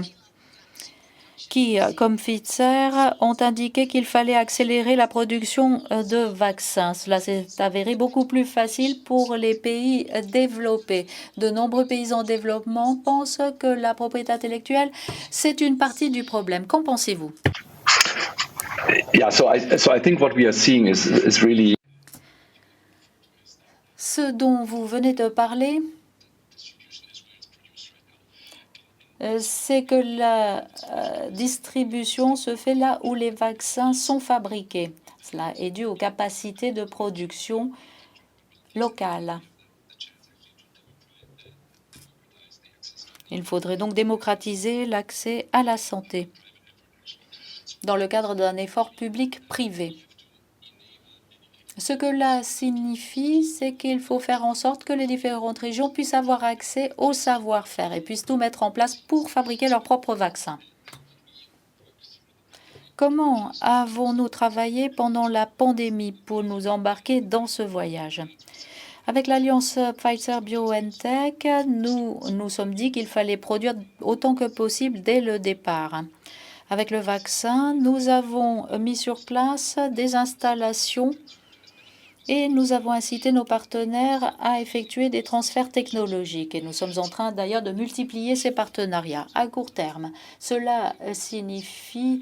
qui, comme Pfizer, ont indiqué qu'il fallait accélérer la production de vaccins. Cela s'est avéré beaucoup plus facile pour les pays développés. De nombreux pays en développement pensent que la propriété intellectuelle, c'est une partie du problème. Qu'en pensez-vous? Yeah, so I think what we are seeing is really. Ce dont vous venez de parler, c'est que la distribution se fait là où les vaccins sont fabriqués. Cela est dû aux capacités de production locales. Il faudrait donc démocratiser l'accès à la santé dans le cadre d'un effort public-privé. Ce que cela signifie, c'est qu'il faut faire en sorte que les différentes régions puissent avoir accès au savoir-faire et puissent tout mettre en place pour fabriquer leurs propres vaccins. Comment avons-nous travaillé pendant la pandémie pour nous embarquer dans ce voyage? Avec l'alliance Pfizer-BioNTech, nous nous sommes dit qu'il fallait produire autant que possible dès le départ. Avec le vaccin, nous avons mis sur place des installations et nous avons incité nos partenaires à effectuer des transferts technologiques. Et nous sommes en train d'ailleurs de multiplier ces partenariats à court terme. Cela signifie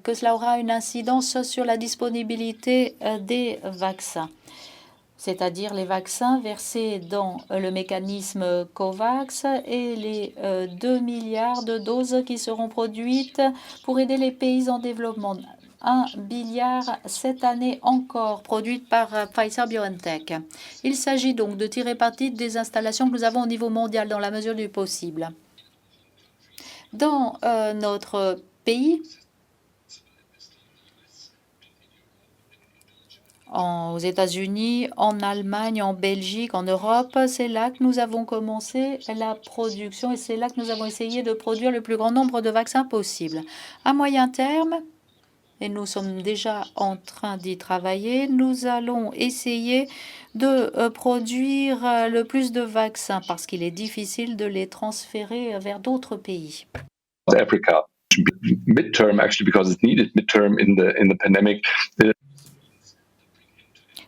que cela aura une incidence sur la disponibilité des vaccins, c'est-à-dire les vaccins versés dans le mécanisme COVAX et les 2 milliards de doses qui seront produites pour aider les pays en développement. 1 milliard cette année encore, produite par Pfizer-BioNTech. Il s'agit donc de tirer parti des installations que nous avons au niveau mondial dans la mesure du possible. Dans notre pays, aux États-Unis, en Allemagne, en Belgique, en Europe, c'est là que nous avons commencé la production et c'est là que nous avons essayé de produire le plus grand nombre de vaccins possible. À moyen terme, et nous sommes déjà en train d'y travailler, nous allons essayer de produire le plus de vaccins parce qu'il est difficile de les transférer vers d'autres pays. Africa, midterm actually because it's needed midterm in the pandemic.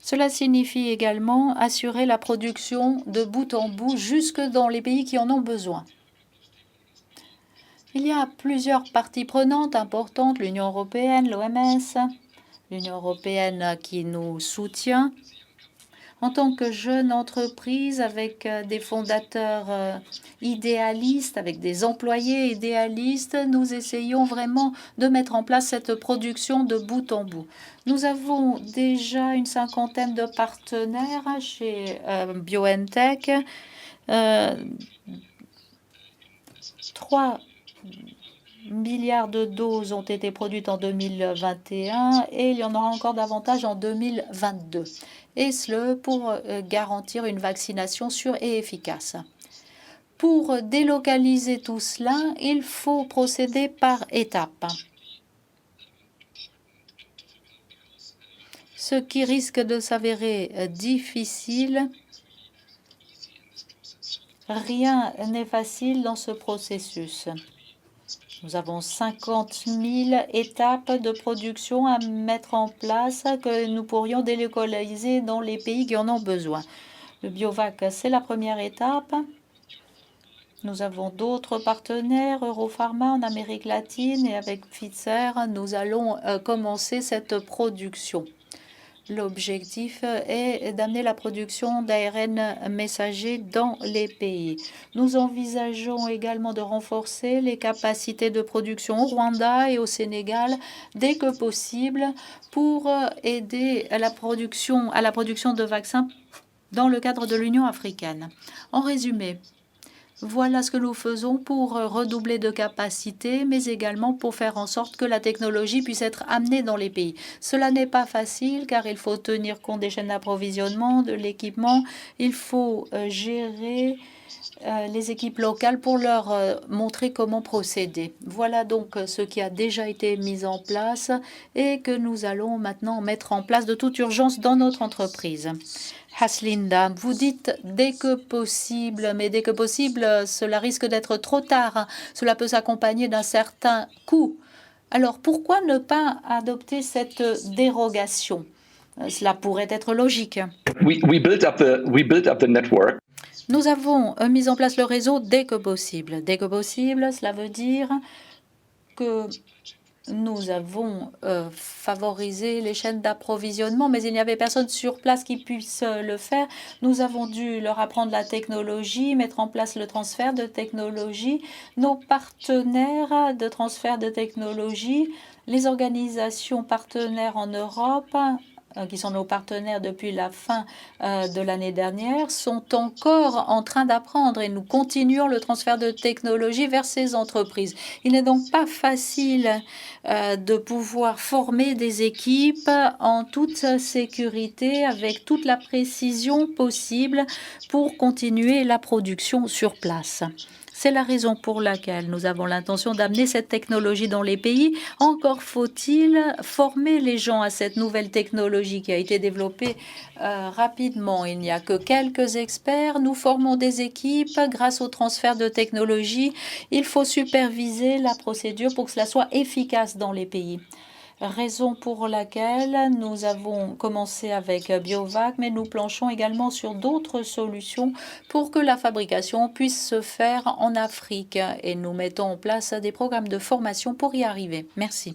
Cela signifie également assurer la production de bout en bout jusque dans les pays qui en ont besoin. Il y a plusieurs parties prenantes importantes, l'Union européenne, l'OMS, l'Union européenne qui nous soutient. En tant que jeune entreprise avec des fondateurs idéalistes, avec des employés idéalistes, nous essayons vraiment de mettre en place cette production de bout en bout. Nous avons déjà une cinquantaine de partenaires chez BioNTech. 3 milliards de doses ont été produites en 2021 et il y en aura encore davantage en 2022. Et ce pour garantir une vaccination sûre et efficace. Pour délocaliser tout cela, il faut procéder par étapes. Ce qui risque de s'avérer difficile. Rien n'est facile dans ce processus. Nous avons 50 000 étapes de production à mettre en place que nous pourrions délocaliser dans les pays qui en ont besoin. Le Biovac, c'est la première étape. Nous avons d'autres partenaires, Europharma en Amérique latine et avec Pfizer, nous allons commencer cette production. L'objectif est d'amener la production d'ARN messager dans les pays. Nous envisageons également de renforcer les capacités de production au Rwanda et au Sénégal dès que possible pour aider à la production de vaccins dans le cadre de l'Union africaine. En résumé, voilà ce que nous faisons pour redoubler de capacité, mais également pour faire en sorte que la technologie puisse être amenée dans les pays. Cela n'est pas facile car il faut tenir compte des chaînes d'approvisionnement, de l'équipement. Il faut gérer les équipes locales pour leur montrer comment procéder. Voilà donc ce qui a déjà été mis en place et que nous allons maintenant mettre en place de toute urgence dans notre entreprise. Haslinda, vous dites dès que possible, mais dès que possible, cela risque d'être trop tard. Cela peut s'accompagner d'un certain coût. Alors pourquoi ne pas adopter cette dérogation? Cela pourrait être logique. We built up the network. Nous avons mis en place le réseau dès que possible. Dès que possible, cela veut dire que nous avons favorisé les chaînes d'approvisionnement, mais il n'y avait personne sur place qui puisse le faire. Nous avons dû leur apprendre la technologie, mettre en place le transfert de technologie. Nos partenaires de transfert de technologie, les organisations partenaires en Europe, qui sont nos partenaires depuis la fin de l'année dernière, sont encore en train d'apprendre et nous continuons le transfert de technologie vers ces entreprises. Il n'est donc pas facile de pouvoir former des équipes en toute sécurité avec toute la précision possible pour continuer la production sur place. C'est la raison pour laquelle nous avons l'intention d'amener cette technologie dans les pays. Encore faut-il former les gens à cette nouvelle technologie qui a été développée rapidement. Il n'y a que quelques experts. Nous formons des équipes grâce au transfert de technologie. Il faut superviser la procédure pour que cela soit efficace dans les pays. Raison pour laquelle nous avons commencé avec Biovac, mais nous planchons également sur d'autres solutions pour que la fabrication puisse se faire en Afrique. Et nous mettons en place des programmes de formation pour y arriver. Merci.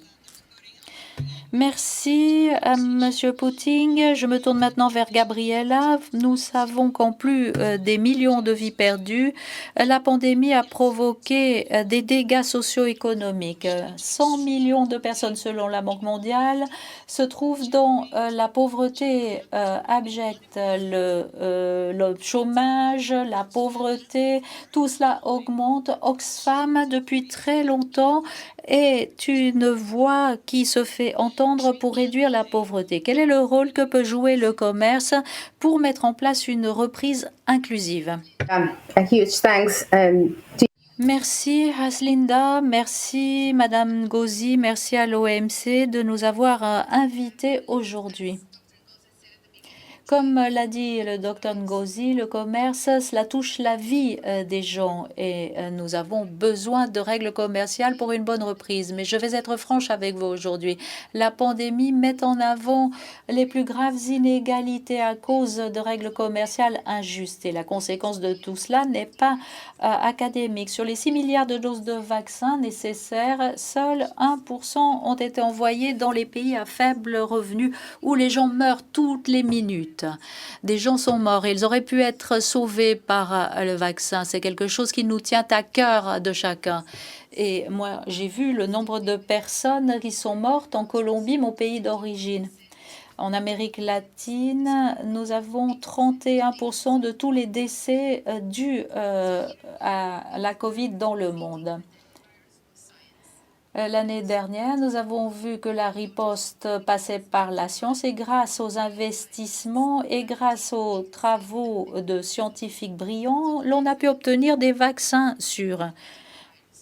Merci, Monsieur Pouting. Je me tourne maintenant vers Gabriela. Nous savons qu'en plus des millions de vies perdues, la pandémie a provoqué des dégâts socio-économiques. 100 millions de personnes, selon la Banque mondiale, se trouvent dans la pauvreté abjecte, le chômage, la pauvreté, tout cela augmente. Oxfam, depuis très longtemps, est une voix qui se fait entendre pour réduire la pauvreté. Quel est le rôle que peut jouer le commerce pour mettre en place une reprise inclusive? A huge thanks Merci Haslinda, merci Madame Ngozi, merci à l'OMC de nous avoir invités aujourd'hui. Comme l'a dit le docteur Ngozi, le commerce, cela touche la vie des gens et nous avons besoin de règles commerciales pour une bonne reprise. Mais je vais être franche avec vous aujourd'hui. La pandémie met en avant les plus graves inégalités à cause de règles commerciales injustes. Et la conséquence de tout cela n'est pas académique. Sur les 6 milliards de doses de vaccins nécessaires, seuls 1% ont été envoyés dans les pays à faible revenu où les gens meurent toutes les minutes. Des gens sont morts et ils auraient pu être sauvés par le vaccin. C'est quelque chose qui nous tient à cœur de chacun. Et moi, j'ai vu le nombre de personnes qui sont mortes en Colombie, mon pays d'origine. En Amérique latine, nous avons 31% de tous les décès dus à la Covid dans le monde. L'année dernière, nous avons vu que la riposte passait par la science et grâce aux investissements et grâce aux travaux de scientifiques brillants, l'on a pu obtenir des vaccins sûrs.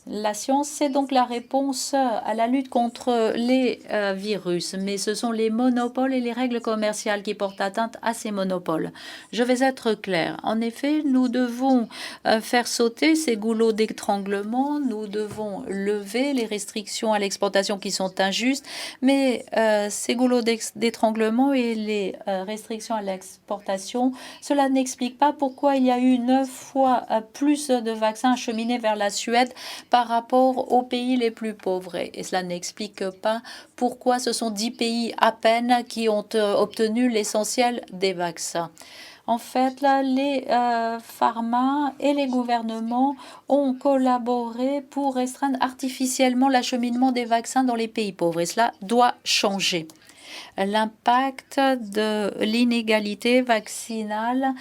La science, c'est donc la réponse à la lutte contre les virus, mais ce sont les monopoles et les règles commerciales qui portent atteinte à ces monopoles. Je vais être claire. En effet, nous devons faire sauter ces goulots d'étranglement, nous devons lever les restrictions à l'exportation qui sont injustes, mais ces goulots d'étranglement et les restrictions à l'exportation, cela n'explique pas pourquoi il y a eu 9 fois plus de vaccins acheminés vers la Suède par rapport aux pays les plus pauvres. Et cela n'explique pas pourquoi ce sont 10 pays à peine qui ont obtenu l'essentiel des vaccins. En fait, là, les pharma et les gouvernements ont collaboré pour restreindre artificiellement l'acheminement des vaccins dans les pays pauvres. Et cela doit changer. L'impact de l'inégalité vaccinale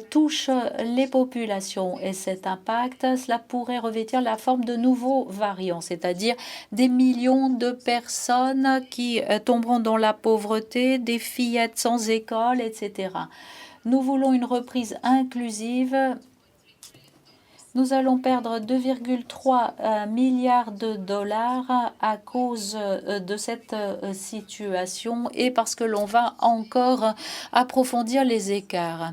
touche les populations et cet impact, cela pourrait revêtir la forme de nouveaux variants, c'est-à-dire des millions de personnes qui tomberont dans la pauvreté, des fillettes sans école, etc. Nous voulons une reprise inclusive. Nous allons perdre 2,3 milliards de dollars à cause de cette situation et parce que l'on va encore approfondir les écarts.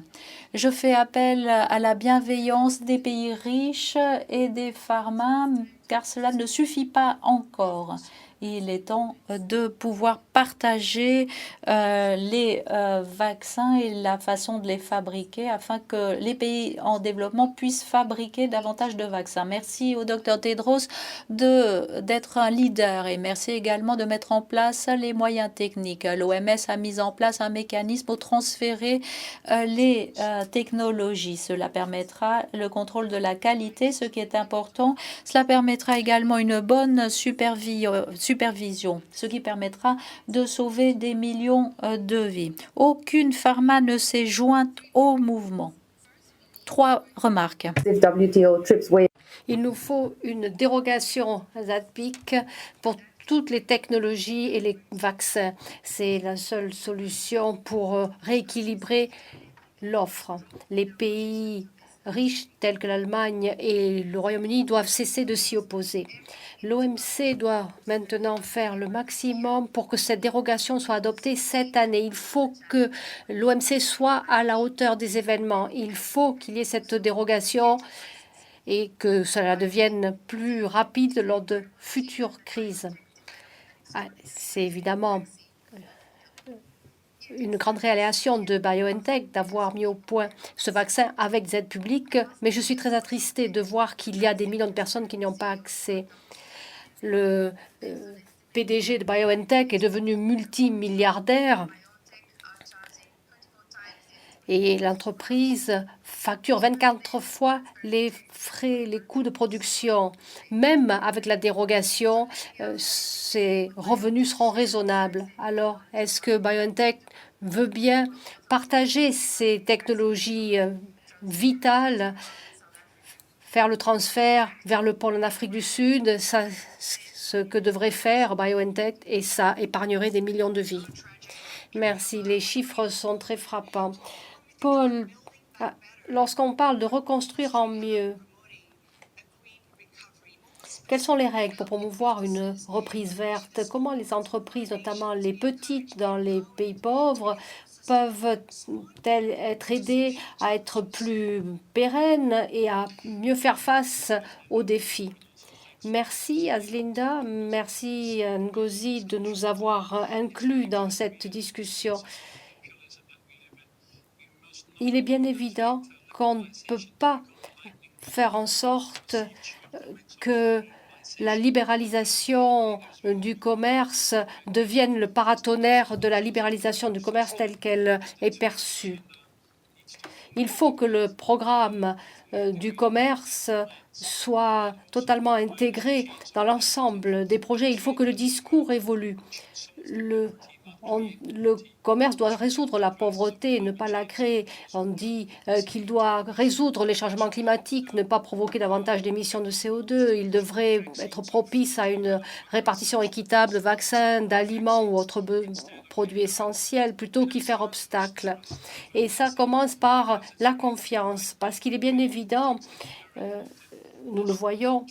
Je fais appel à la bienveillance des pays riches et des pharma car cela ne suffit pas encore. Il est temps de pouvoir partager les vaccins et la façon de les fabriquer afin que les pays en développement puissent fabriquer davantage de vaccins. Merci au Dr Tedros d'être un leader et merci également de mettre en place les moyens techniques. L'OMS a mis en place un mécanisme pour transférer les technologies. Cela permettra le contrôle de la qualité, ce qui est important. Cela permettra également une bonne supervision, ce qui permettra de sauver des millions de vies. Aucune pharma ne s'est jointe au mouvement. 3 remarques. Il nous faut une dérogation ZPIC pour toutes les technologies et les vaccins. C'est la seule solution pour rééquilibrer l'offre. Les pays riches tels que l'Allemagne et le Royaume-Uni doivent cesser de s'y opposer. L'OMC doit maintenant faire le maximum pour que cette dérogation soit adoptée cette année. Il faut que l'OMC soit à la hauteur des événements. Il faut qu'il y ait cette dérogation et que cela devienne plus rapide lors de futures crises. C'est évidemment une grande réalisation de BioNTech d'avoir mis au point ce vaccin avec des aides publiques, mais je suis très attristée de voir qu'il y a des millions de personnes qui n'y ont pas accès. Le PDG de BioNTech est devenu multimilliardaire et l'entreprise facture 24 fois les frais, les coûts de production. Même avec la dérogation, ces revenus seront raisonnables. Alors, est-ce que BioNTech veut bien partager ces technologies vitales, faire le transfert vers le pôle en Afrique du Sud, ce que devrait faire BioNTech, et ça épargnerait des millions de vies. Merci. Les chiffres sont très frappants. Paul, lorsqu'on parle de reconstruire en mieux, quelles sont les règles pour promouvoir une reprise verte? Comment les entreprises, notamment les petites dans les pays pauvres, peuvent-elles être aidées à être plus pérennes et à mieux faire face aux défis? Merci Aslinda, merci Ngozi de nous avoir inclus dans cette discussion. Il est bien évident qu'on ne peut pas faire en sorte que la libéralisation du commerce devienne le paratonnerre de la libéralisation du commerce telle qu'elle est perçue. Il faut que le programme du commerce soit totalement intégré dans l'ensemble des projets. Il faut que le discours évolue. Le commerce doit résoudre la pauvreté, ne pas la créer. On dit qu'il doit résoudre les changements climatiques, ne pas provoquer davantage d'émissions de CO2. Il devrait être propice à une répartition équitable de vaccins, d'aliments ou autres produits essentiels, plutôt qu'y faire obstacle. Et ça commence par la confiance, parce qu'il est bien évident, nous le voyons,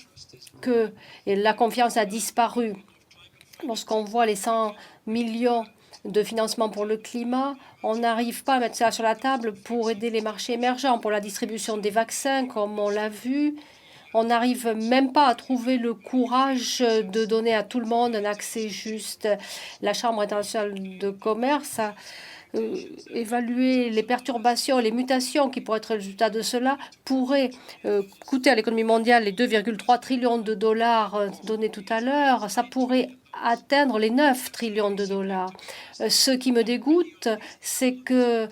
que la confiance a disparu. Lorsqu'on voit les 100 millions de financement pour le climat, on n'arrive pas à mettre ça sur la table pour aider les marchés émergents, pour la distribution des vaccins, comme on l'a vu. On n'arrive même pas à trouver le courage de donner à tout le monde un accès juste. La Chambre internationale de commerce a évaluer les perturbations, les mutations qui pourraient être le résultat de cela, pourrait coûter à l'économie mondiale les 2,3 trillions de dollars donnés tout à l'heure. Ça pourrait atteindre les 9 trillions de dollars. Ce qui me dégoûte, c'est que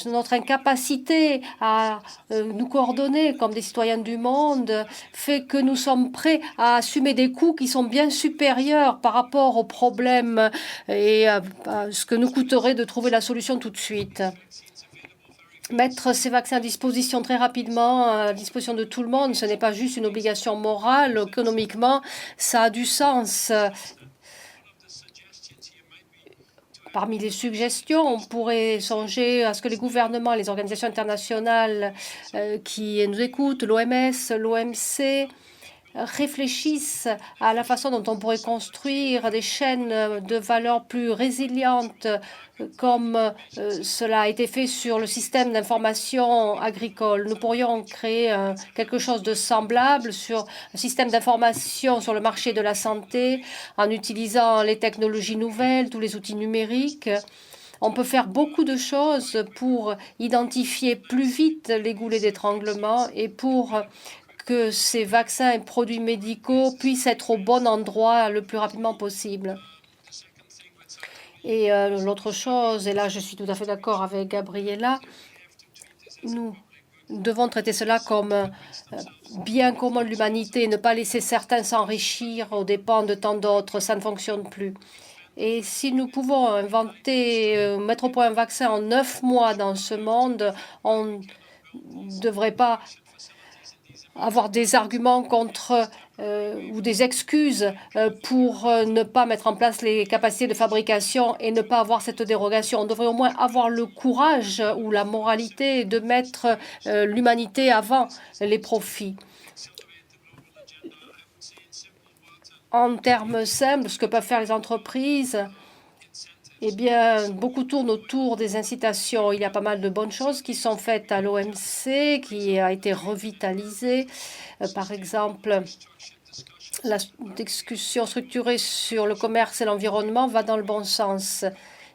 notre incapacité à nous coordonner comme des citoyens du monde fait que nous sommes prêts à assumer des coûts qui sont bien supérieurs par rapport aux problèmes et à ce que nous coûterait de trouver la solution tout de suite. Mettre ces vaccins à disposition très rapidement, à disposition de tout le monde, ce n'est pas juste une obligation morale. Économiquement, ça a du sens. Parmi les suggestions, on pourrait songer à ce que les gouvernements, les organisations internationales qui nous écoutent, l'OMS, l'OMC, réfléchissent à la façon dont on pourrait construire des chaînes de valeur plus résilientes, comme cela a été fait sur le système d'information agricole. Nous pourrions créer quelque chose de semblable sur un système d'information sur le marché de la santé en utilisant les technologies nouvelles, tous les outils numériques. On peut faire beaucoup de choses pour identifier plus vite les goulets d'étranglement et pour que ces vaccins et produits médicaux puissent être au bon endroit le plus rapidement possible. Et l'autre chose, et là je suis tout à fait d'accord avec Gabriela, nous devons traiter cela comme bien commun de l'humanité, ne pas laisser certains s'enrichir aux dépens de tant d'autres. Ça ne fonctionne plus. Et si nous pouvons inventer, mettre au point un vaccin en 9 mois dans ce monde, on ne devrait pas avoir des arguments contre ou des excuses pour ne pas mettre en place les capacités de fabrication et ne pas avoir cette dérogation. On devrait au moins avoir le courage ou la moralité de mettre l'humanité avant les profits. En termes simples, ce que peuvent faire les entreprises, eh bien, beaucoup tournent autour des incitations. Il y a pas mal de bonnes choses qui sont faites à l'OMC, qui a été revitalisée. Par exemple, la discussion structurée sur le commerce et l'environnement va dans le bon sens.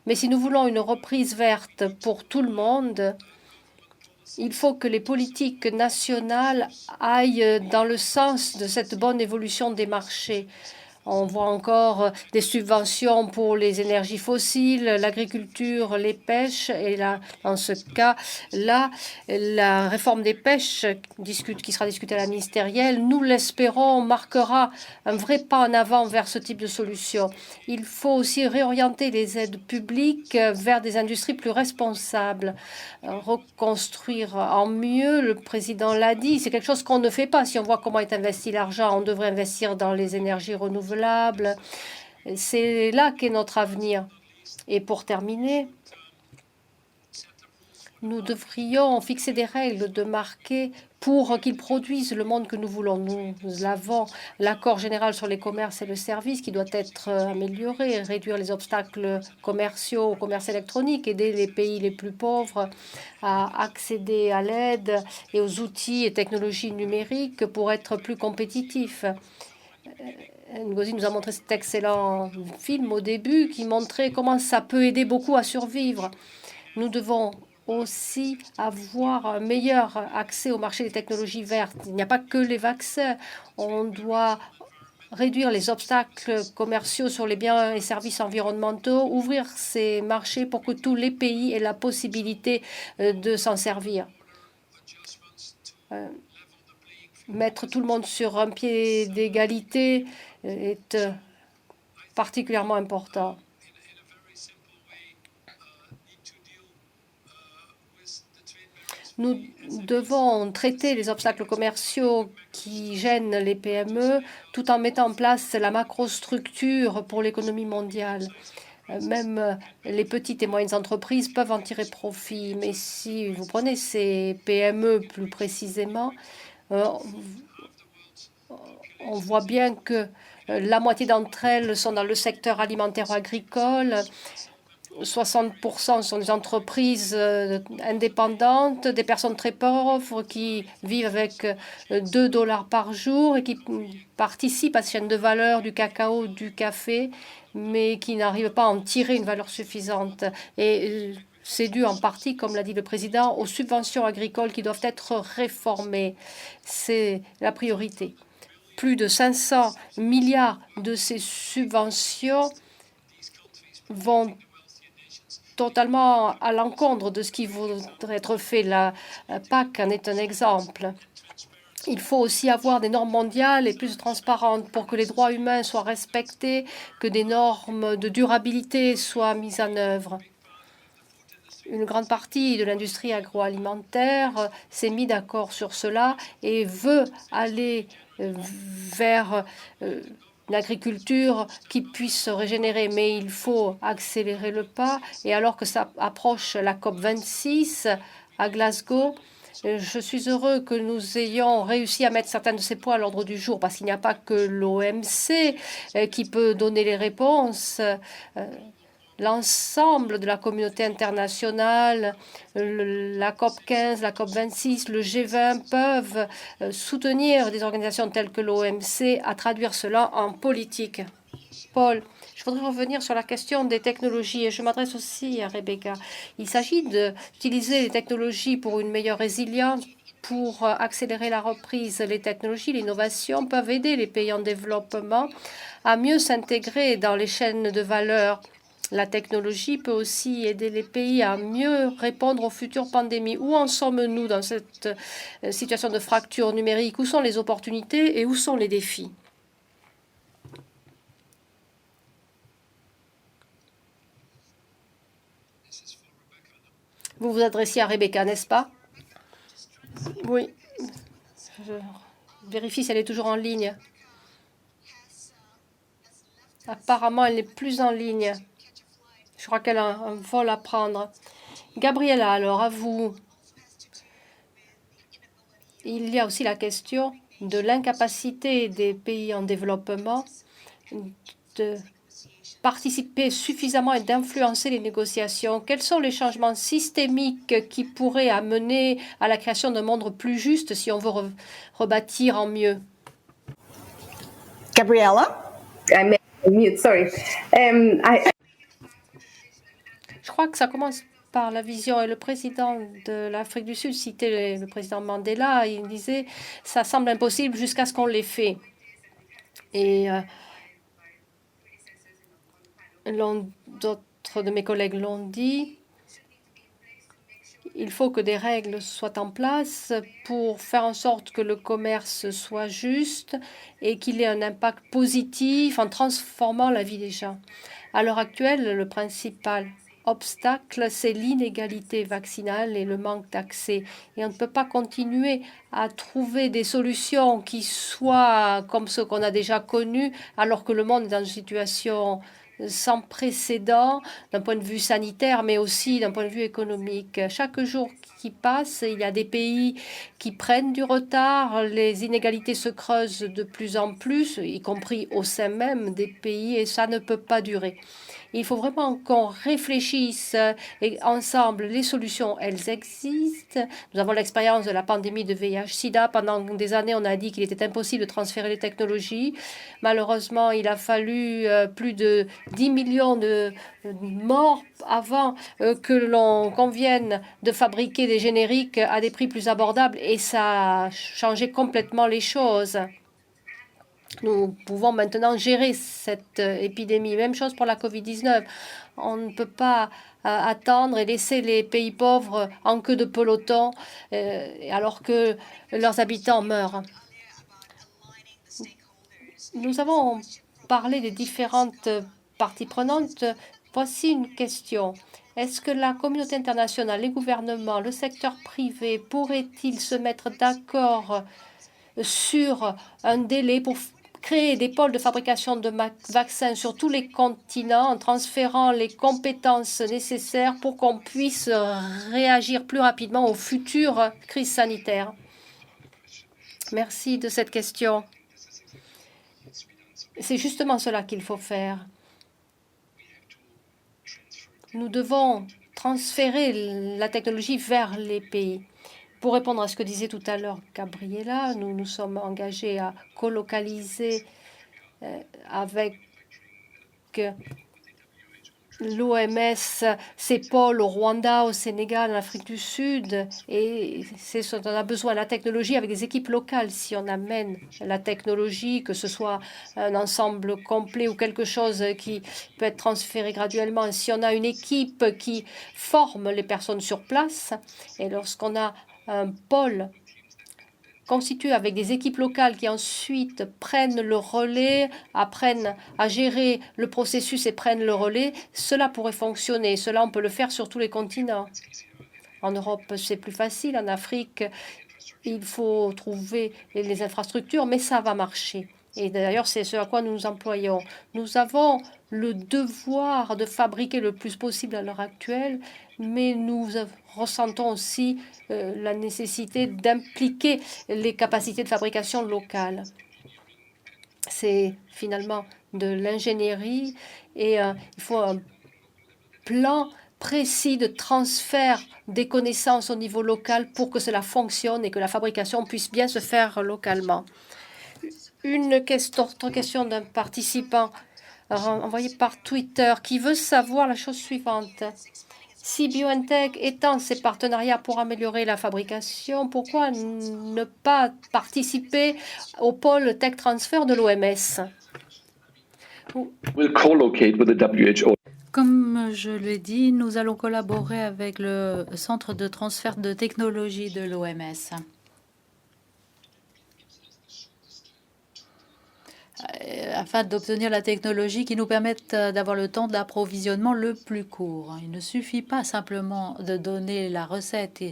Mais si nous voulons une reprise verte pour tout le monde, il faut que les politiques nationales aillent dans le sens de cette bonne évolution des marchés. On voit encore des subventions pour les énergies fossiles, l'agriculture, les pêches. Et là, dans ce cas-là, la réforme des pêches qui sera discutée à la ministérielle, nous l'espérons, marquera un vrai pas en avant vers ce type de solution. Il faut aussi réorienter les aides publiques vers des industries plus responsables, reconstruire en mieux. Le président l'a dit, c'est quelque chose qu'on ne fait pas. Si on voit comment est investi l'argent, on devrait investir dans les énergies renouvelables. C'est là qu'est notre avenir. Et pour terminer, nous devrions fixer des règles de marché pour qu'ils produisent le monde que nous voulons. Nous avons l'accord général sur les commerces et le service qui doit être amélioré, réduire les obstacles commerciaux au commerce électronique, aider les pays les plus pauvres à accéder à l'aide et aux outils et technologies numériques pour être plus compétitifs. Ngozi nous a montré cet excellent film au début qui montrait comment ça peut aider beaucoup à survivre. Nous devons aussi avoir un meilleur accès au marché des technologies vertes. Il n'y a pas que les vaccins. On doit réduire les obstacles commerciaux sur les biens et services environnementaux, ouvrir ces marchés pour que tous les pays aient la possibilité de s'en servir. Mettre tout le monde sur un pied d'égalité est particulièrement important. Nous devons traiter les obstacles commerciaux qui gênent les PME tout en mettant en place la macrostructure pour l'économie mondiale. Même les petites et moyennes entreprises peuvent en tirer profit. Mais si vous prenez ces PME plus précisément, on voit bien que la moitié d'entre elles sont dans le secteur alimentaire agricole. 60% sont des entreprises indépendantes, des personnes très pauvres qui vivent avec 2 $ par jour et qui participent à cette chaîne de valeur du cacao, du café, mais qui n'arrivent pas à en tirer une valeur suffisante. Et C'est dû en partie, comme l'a dit le président, aux subventions agricoles qui doivent être réformées. C'est la priorité. Plus de 500 milliards de ces subventions vont totalement à l'encontre de ce qui voudrait être fait. La PAC en est un exemple. Il faut aussi avoir des normes mondiales et plus transparentes pour que les droits humains soient respectés, que des normes de durabilité soient mises en œuvre. Une grande partie de l'industrie agroalimentaire s'est mis d'accord sur cela et veut aller vers une agriculture qui puisse se régénérer. Mais il faut accélérer le pas. Et alors que ça approche la COP26 à Glasgow, je suis heureux que nous ayons réussi à mettre certains de ces points à l'ordre du jour, parce qu'il n'y a pas que l'OMC qui peut donner les réponses. L'ensemble de la communauté internationale, la COP15, la COP26, le G20 peuvent soutenir des organisations telles que l'OMC à traduire cela en politique. Paul, je voudrais revenir sur la question des technologies et je m'adresse aussi à Rebecca. Il s'agit d'utiliser les technologies pour une meilleure résilience, pour accélérer la reprise. Les technologies, l'innovation peuvent aider les pays en développement à mieux s'intégrer dans les chaînes de valeur. La technologie peut aussi aider les pays à mieux répondre aux futures pandémies. Où en sommes-nous dans cette situation de fracture numérique? Où sont les opportunités et où sont les défis? Vous vous adressiez à Rebecca, n'est-ce pas? Oui. Je vérifie si elle est toujours en ligne. Apparemment, elle n'est plus en ligne. Je crois qu'elle a un vol à prendre. Gabriela, alors, à vous. Il y a aussi la question de l'incapacité des pays en développement de participer suffisamment et d'influencer les négociations. Quels sont les changements systémiques qui pourraient amener à la création d'un monde plus juste si on veut rebâtir en mieux? Gabriela? I'm mute, sorry. Je crois que ça commence par la vision. Et le président de l'Afrique du Sud citait le président Mandela. Il disait « ça semble impossible jusqu'à ce qu'on l'ait fait ». Et d'autres de mes collègues l'ont dit. Il faut que des règles soient en place pour faire en sorte que le commerce soit juste et qu'il ait un impact positif en transformant la vie des gens. À l'heure actuelle, le principal obstacle, c'est l'inégalité vaccinale et le manque d'accès. Et on ne peut pas continuer à trouver des solutions qui soient comme ceux qu'on a déjà connus, alors que le monde est dans une situation sans précédent d'un point de vue sanitaire, mais aussi d'un point de vue économique. Chaque jour qui passe, il y a des pays qui prennent du retard, les inégalités se creusent de plus en plus, y compris au sein même des pays, et ça ne peut pas durer. Il faut vraiment qu'on réfléchisse et ensemble. Les solutions, elles existent. Nous avons l'expérience de la pandémie de VIH-Sida. Pendant des années, on a dit qu'il était impossible de transférer les technologies. Malheureusement, il a fallu plus de 10 millions de morts avant que l'on convienne de fabriquer des génériques à des prix plus abordables. Et ça a changé complètement les choses. Nous pouvons maintenant gérer cette épidémie. Même chose pour la Covid-19. On ne peut pas attendre et laisser les pays pauvres en queue de peloton alors que leurs habitants meurent. Nous avons parlé des différentes parties prenantes. Voici une question. Est-ce que la communauté internationale, les gouvernements, le secteur privé pourraient-ils se mettre d'accord sur un délai pour créer des pôles de fabrication de vaccins sur tous les continents en transférant les compétences nécessaires pour qu'on puisse réagir plus rapidement aux futures crises sanitaires? Merci de cette question. C'est justement cela qu'il faut faire. Nous devons transférer la technologie vers les pays. Pour répondre à ce que disait tout à l'heure Gabriela, nous nous sommes engagés à colocaliser avec L'OMS s'épaule au Rwanda, au Sénégal, en Afrique du Sud, et c'est ce dont on a besoin, la technologie avec des équipes locales. Si on amène la technologie, que ce soit un ensemble complet ou quelque chose qui peut être transféré graduellement, si on a une équipe qui forme les personnes sur place, et lorsqu'on a un pôle constitué avec des équipes locales qui ensuite prennent le relais, apprennent à gérer le processus et prennent le relais, cela pourrait fonctionner. Cela, on peut le faire sur tous les continents. En Europe, c'est plus facile. En Afrique, il faut trouver les infrastructures, mais ça va marcher. Et d'ailleurs, c'est ce à quoi nous nous employons. Nous avons le devoir de fabriquer le plus possible à l'heure actuelle, mais nous ressentons aussi la nécessité d'impliquer les capacités de fabrication locales. C'est finalement de l'ingénierie et il faut un plan précis de transfert des connaissances au niveau local pour que cela fonctionne et que la fabrication puisse bien se faire localement. Une autre question d'un participant envoyé par Twitter qui veut savoir la chose suivante. Si BioNTech étend ses partenariats pour améliorer la fabrication, pourquoi ne pas participer au pôle Tech Transfer de l'OMS? We'll co-locate with the WHO. Comme je l'ai dit, nous allons collaborer avec le Centre de transfert de technologie de l'OMS. Afin d'obtenir la technologie qui nous permette d'avoir le temps d'approvisionnement le plus court. Il ne suffit pas simplement de donner la recette,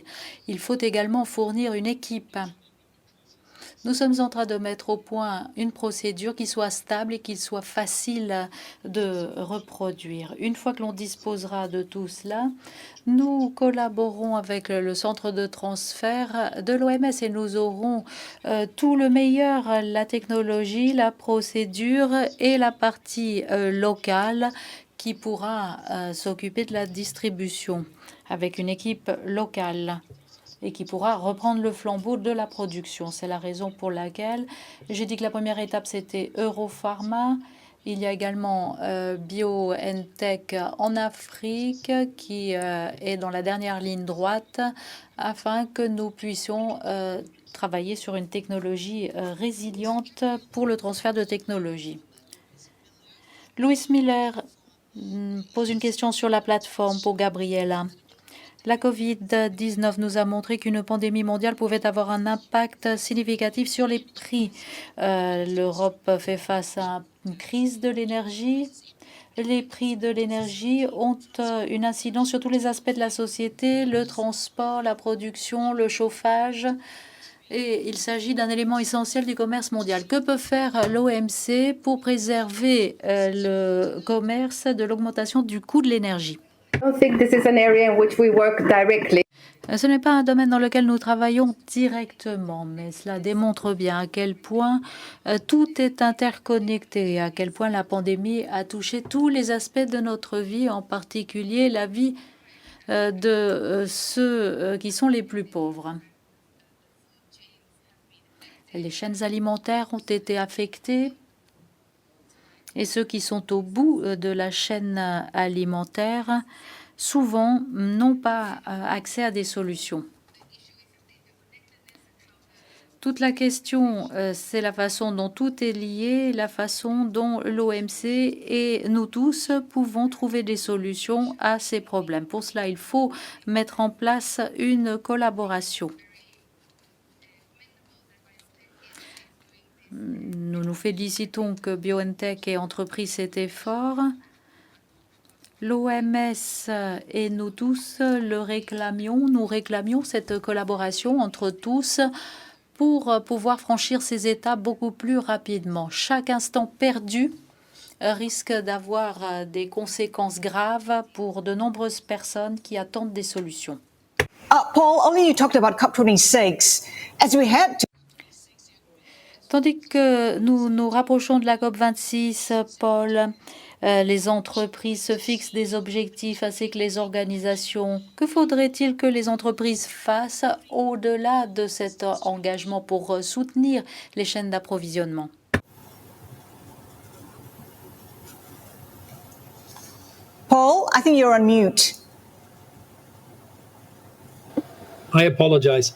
il faut également fournir une équipe. Nous sommes en train de mettre au point une procédure qui soit stable et qui soit facile de reproduire. Une fois que l'on disposera de tout cela, nous collaborons avec le centre de transfert de l'OMS et nous aurons tout le meilleur, la technologie, la procédure et la partie locale qui pourra s'occuper de la distribution avec une équipe locale et qui pourra reprendre le flambeau de la production. C'est la raison pour laquelle j'ai dit que la première étape, c'était Europharma. Il y a également BioNTech en Afrique qui est dans la dernière ligne droite afin que nous puissions travailler sur une technologie résiliente pour le transfert de technologie. Louis Miller pose une question sur la plateforme pour Gabriela. La Covid-19 nous a montré qu'une pandémie mondiale pouvait avoir un impact significatif sur les prix. L'Europe fait face à une crise de l'énergie. Les prix de l'énergie ont une incidence sur tous les aspects de la société, le transport, la production, le chauffage. Et il s'agit d'un élément essentiel du commerce mondial. Que peut faire l'OMC pour préserver le commerce de l'augmentation du coût de l'énergie? Ce n'est pas un domaine dans lequel nous travaillons directement, mais cela démontre bien à quel point tout est interconnecté, à quel point la pandémie a touché tous les aspects de notre vie, en particulier la vie de ceux qui sont les plus pauvres. Les chaînes alimentaires ont été affectées et ceux qui sont au bout de la chaîne alimentaire souvent n'ont pas accès à des solutions. Toute la question, c'est la façon dont tout est lié, la façon dont l'OMC et nous tous pouvons trouver des solutions à ces problèmes. Pour cela, il faut mettre en place une collaboration. Nous nous félicitons que BioNTech ait entrepris cet effort. L'OMS et nous tous le réclamions. Nous réclamions cette collaboration entre tous pour pouvoir franchir ces étapes beaucoup plus rapidement. Chaque instant perdu risque d'avoir des conséquences graves pour de nombreuses personnes qui attendent des solutions. Paul, earlier you talked about COP26. As we head to Tandis que nous nous rapprochons de la COP26, Paul, les entreprises se fixent des objectifs ainsi que les organisations. Que faudrait-il que les entreprises fassent au-delà de cet engagement pour soutenir les chaînes Paul, I think you're on mute. I apologize.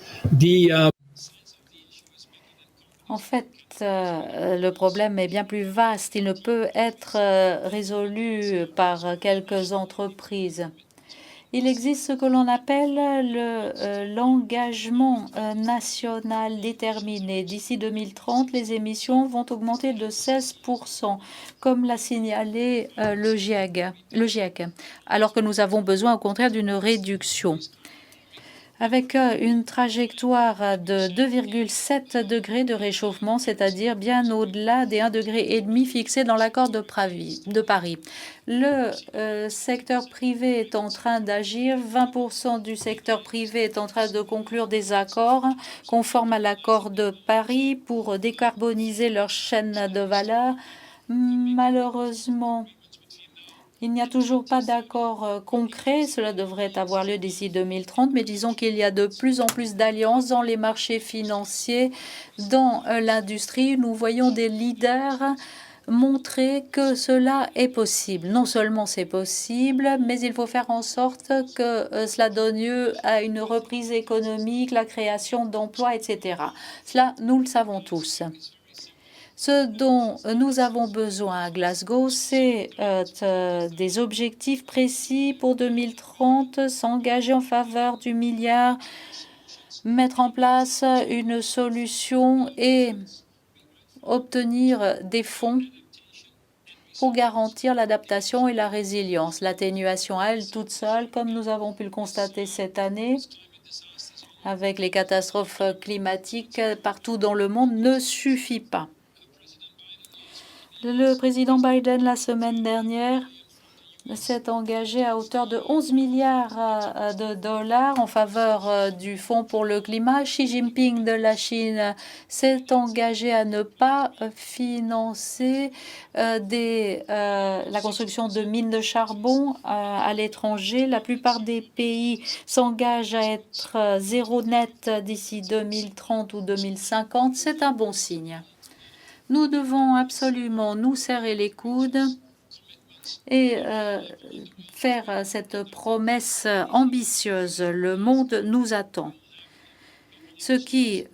En fait, le problème est bien plus vaste. Il ne peut être résolu par quelques entreprises. Il existe ce que l'on appelle l'engagement national déterminé. D'ici 2030, les émissions vont augmenter de 16%, comme l'a signalé le GIEC, alors que nous avons besoin au contraire d'une réduction. Avec une trajectoire de 2,7 degrés de réchauffement, c'est-à-dire bien au-delà des 1,5 degré fixés dans l'accord de Paris. Le secteur privé est en train d'agir. 20% du secteur privé est en train de conclure des accords conformes à l'accord de Paris pour décarboniser leur chaîne de valeur. Malheureusement, il n'y a toujours pas d'accord concret. Cela devrait avoir lieu d'ici 2030, mais disons qu'il y a de plus en plus d'alliances dans les marchés financiers, dans l'industrie. Nous voyons des leaders montrer que cela est possible. Non seulement c'est possible, mais il faut faire en sorte que cela donne lieu à une reprise économique, la création d'emplois, etc. Cela, nous le savons tous. Ce dont nous avons besoin à Glasgow, c'est des objectifs précis pour 2030, s'engager en faveur du milliard, mettre en place une solution et obtenir des fonds pour garantir l'adaptation et la résilience. L'atténuation à elle toute seule, comme nous avons pu le constater cette année, avec les catastrophes climatiques partout dans le monde, ne suffit pas. Le président Biden, la semaine dernière, s'est engagé à hauteur de 11 milliards de dollars en faveur du Fonds pour le climat. Xi Jinping de la Chine s'est engagé à ne pas financer la construction de mines de charbon à l'étranger. La plupart des pays s'engagent à être zéro net d'ici 2030 ou 2050. C'est un bon signe. Nous devons absolument nous serrer les coudes et faire cette promesse ambitieuse. Le monde nous attend. Si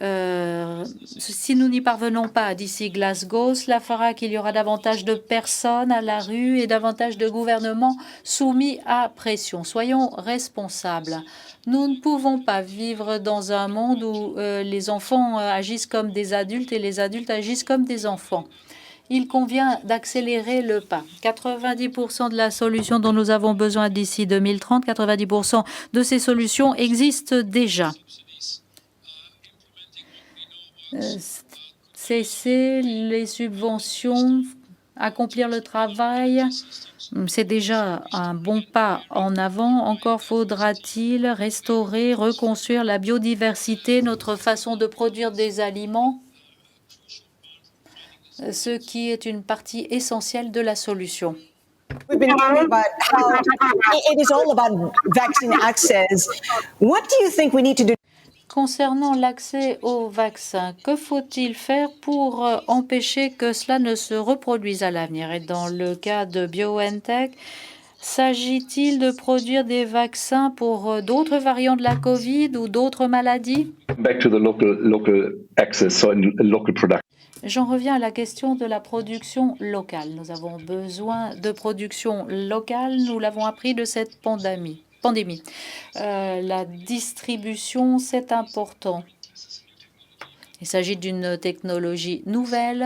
nous n'y parvenons pas d'ici Glasgow, cela fera qu'il y aura davantage de personnes à la rue et davantage de gouvernements soumis à pression. Soyons responsables. Nous ne pouvons pas vivre dans un monde où les enfants agissent comme des adultes et les adultes agissent comme des enfants. Il convient d'accélérer le pas. 90% de la solution dont nous avons besoin d'ici 2030, 90% de ces solutions existent déjà. Cesser les subventions, accomplir le travail, c'est déjà un bon pas en avant. Encore faudra-t-il restaurer, reconstruire la biodiversité, notre façon de produire des aliments, ce qui est une partie essentielle de la solution. We've been talking about how it is all about vaccine access. What do you think we need to do? Concernant l'accès aux vaccins, que faut-il faire pour empêcher que cela ne se reproduise à l'avenir? Et dans le cas de BioNTech, s'agit-il de produire des vaccins pour d'autres variants de la Covid ou d'autres maladies? Back to the local access, so local production. J'en reviens à la question de la production locale. Nous avons besoin de production locale. Nous l'avons appris de cette pandémie. La distribution, c'est important. Il s'agit d'une technologie nouvelle,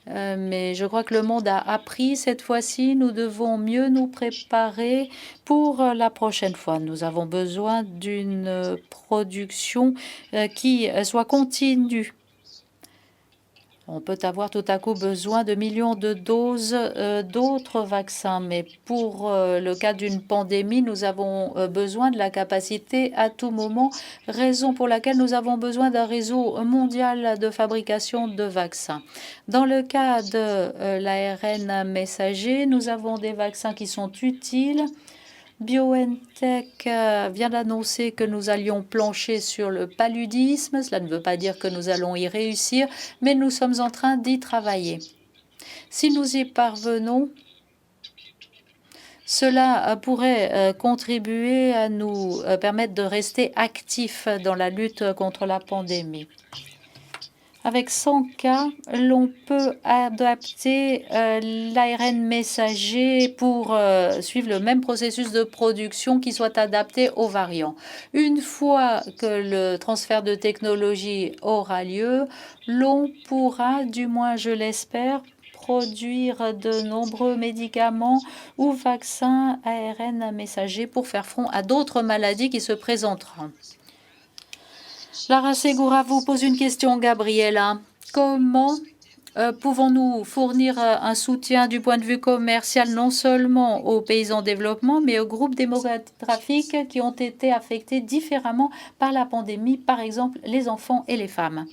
mais je crois que le monde a appris cette fois-ci. Nous devons mieux nous préparer pour la prochaine fois. Nous avons besoin d'une production qui soit continue. On peut avoir tout à coup besoin de millions de doses d'autres vaccins, mais pour le cas d'une pandémie, nous avons besoin de la capacité à tout moment, raison pour laquelle nous avons besoin d'un réseau mondial de fabrication de vaccins. Dans le cas de l'ARN messager, nous avons des vaccins qui sont utiles. BioNTech vient d'annoncer que nous allions plancher sur le paludisme. Cela ne veut pas dire que nous allons y réussir, mais nous sommes en train d'y travailler. Si nous y parvenons, Cela pourrait contribuer à nous permettre de rester actifs dans la lutte contre la pandémie. Avec 100 cas, l'on peut adapter l'ARN messager pour suivre le même processus de production qui soit adapté aux variants. Une fois que le transfert de technologie aura lieu, l'on pourra, du moins je l'espère, produire de nombreux médicaments ou vaccins ARN messagers pour faire front à d'autres maladies qui se présenteront. Lara Segura vous pose une question, Gabriela. Comment pouvons-nous fournir un soutien du point de vue commercial non seulement aux pays en développement, mais aux groupes démographiques qui ont été affectés différemment par la pandémie, par exemple les enfants et les femmes?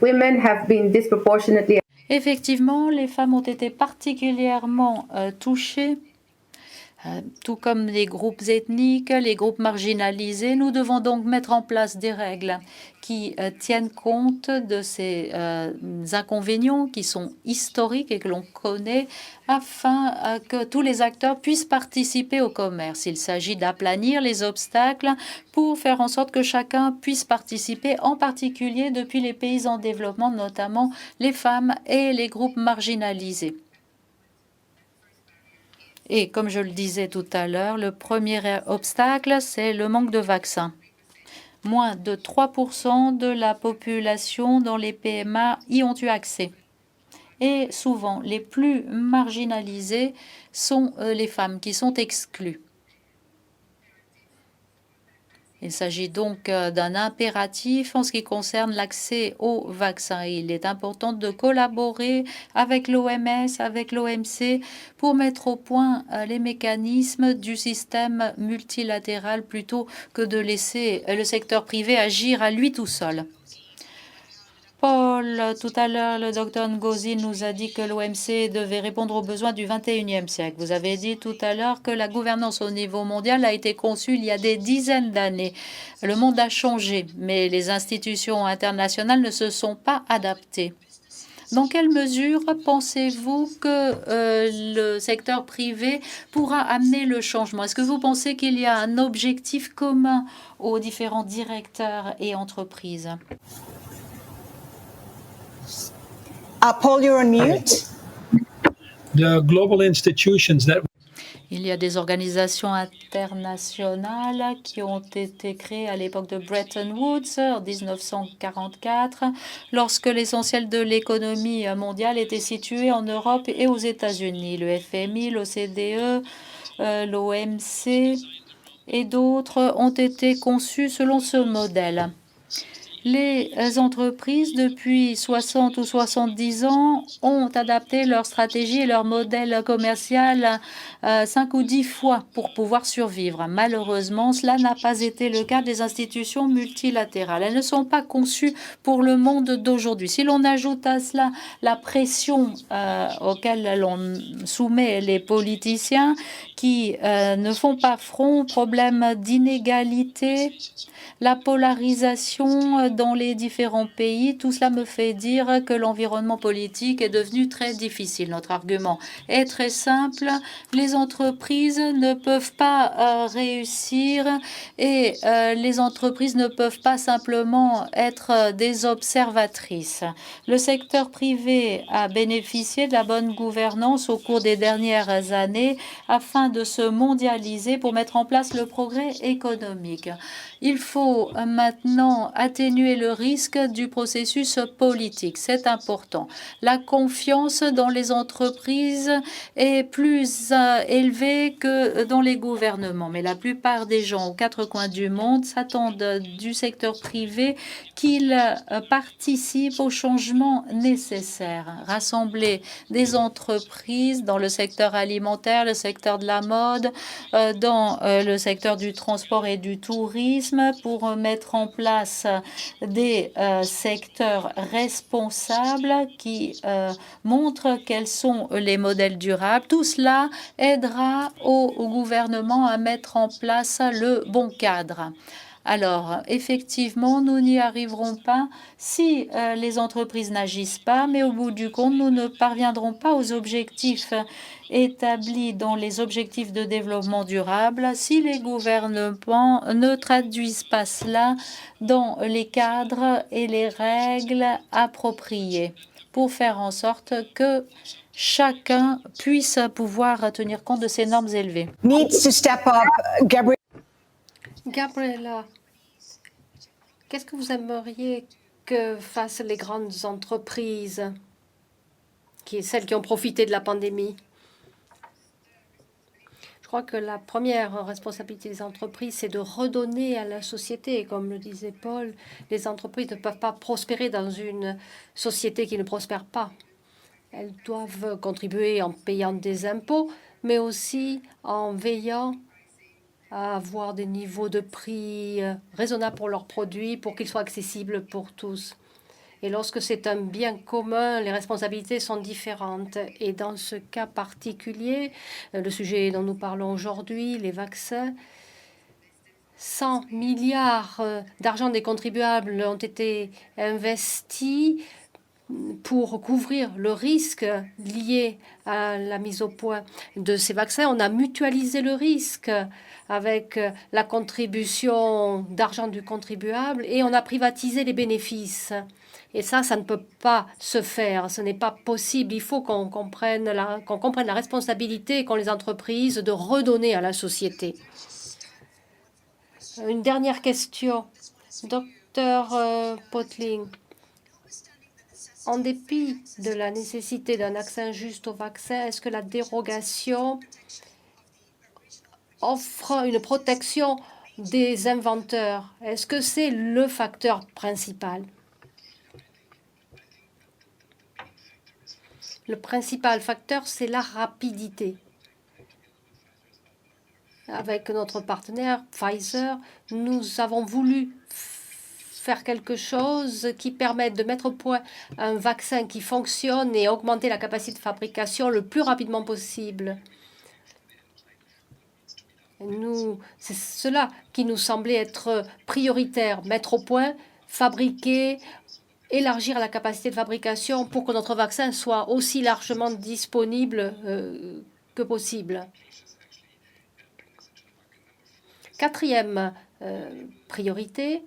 Women have been disproportionately. Effectivement, les femmes ont été particulièrement touchées, tout comme les groupes ethniques, les groupes marginalisés. Nous devons donc mettre en place des règles qui tiennent compte de ces inconvénients qui sont historiques et que l'on connaît afin que tous les acteurs puissent participer au commerce. Il s'agit d'aplanir les obstacles pour faire en sorte que chacun puisse participer, en particulier depuis les pays en développement, notamment les femmes et les groupes marginalisés. Et comme je le disais tout à l'heure, le premier obstacle, c'est le manque de vaccins. Moins de 3% de la population dans les PMA y ont eu accès. Et souvent, les plus marginalisés sont les femmes qui sont exclues. Il s'agit donc d'un impératif en ce qui concerne l'accès aux vaccins. Il est important de collaborer avec l'OMS, avec l'OMC pour mettre au point les mécanismes du système multilatéral plutôt que de laisser le secteur privé agir à lui tout seul. Paul, tout à l'heure, le docteur Ngozi nous a dit que l'OMC devait répondre aux besoins du 21e siècle. Vous avez dit tout à l'heure que la gouvernance au niveau mondial a été conçue il y a des dizaines d'années. Le monde a changé, mais les institutions internationales ne se sont pas adaptées. Dans quelle mesure pensez-vous que le secteur privé pourra amener le changement? Est-ce que vous pensez qu'il y a un objectif commun aux différents directeurs et entreprises? Paul, you're on mute. The global institutions that Il y a des organisations internationales qui ont été créées à l'époque de Bretton Woods en 1944, lorsque l'essentiel de l'économie mondiale était situé en Europe et aux États-Unis. Le FMI, l'OCDE, l'OMC et d'autres ont été conçus selon ce modèle. Les entreprises, depuis 60 ou 70 ans, ont adapté leur stratégie et leur modèle commercial 5 ou 10 fois pour pouvoir survivre. Malheureusement, cela n'a pas été le cas des institutions multilatérales. Elles ne sont pas conçues pour le monde d'aujourd'hui. Si l'on ajoute à cela la pression auquel l'on soumet les politiciens qui ne font pas front, problème d'inégalité, la polarisation dans les différents pays, tout cela me fait dire que l'environnement politique est devenu très difficile. Notre argument est très simple. Les entreprises ne peuvent pas réussir et les entreprises ne peuvent pas simplement être des observatrices. Le secteur privé a bénéficié de la bonne gouvernance au cours des dernières années afin de se mondialiser pour mettre en place le progrès économique. Il faut maintenant atténuer le risque du processus politique. C'est important. La confiance dans les entreprises est plus élevée que dans les gouvernements. Mais la plupart des gens aux quatre coins du monde s'attendent du secteur privé qu'il participe au changement nécessaire. Rassembler des entreprises dans le secteur alimentaire, le secteur de la mode, dans le secteur du transport et du tourisme, pour mettre en place des secteurs responsables qui montrent quels sont les modèles durables. Tout cela aidera au gouvernement à mettre en place le bon cadre. Alors, effectivement, nous n'y arriverons pas si les entreprises n'agissent pas, mais au bout du compte, nous ne parviendrons pas aux objectifs établis dans les objectifs de développement durable si les gouvernements ne traduisent pas cela dans les cadres et les règles appropriées pour faire en sorte que chacun puisse pouvoir tenir compte de ces normes élevées. Needs to step up. Gabriela, qu'est-ce que vous aimeriez que fassent les grandes entreprises, celles qui ont profité de la pandémie? Je crois que la première responsabilité des entreprises, c'est de redonner à la société. Et comme le disait Paul, les entreprises ne peuvent pas prospérer dans une société qui ne prospère pas. Elles doivent contribuer en payant des impôts, mais aussi en veillant à avoir des niveaux de prix raisonnables pour leurs produits, pour qu'ils soient accessibles pour tous. Et lorsque c'est un bien commun, les responsabilités sont différentes. Et dans ce cas particulier, le sujet dont nous parlons aujourd'hui, les vaccins, 100 milliards d'argent des contribuables ont été investis pour couvrir le risque lié à la mise au point de ces vaccins. On a mutualisé le risque avec la contribution d'argent du contribuable et on a privatisé les bénéfices. Et ça ne peut pas se faire, ce n'est pas possible. Il faut qu'on comprenne la responsabilité qu'ont les entreprises de redonner à la société. Une dernière question. Docteur Potling. En dépit de la nécessité d'un accès juste au vaccin, est-ce que la dérogation offre une protection des inventeurs? Est-ce que c'est le facteur principal? Le principal facteur, c'est la rapidité. Avec notre partenaire Pfizer, nous avons voulu faire quelque chose qui permette de mettre au point un vaccin qui fonctionne et augmenter la capacité de fabrication le plus rapidement possible. C'est cela qui nous semblait être prioritaire, mettre au point, fabriquer, élargir la capacité de fabrication pour que notre vaccin soit aussi largement disponible que possible. Quatrième priorité,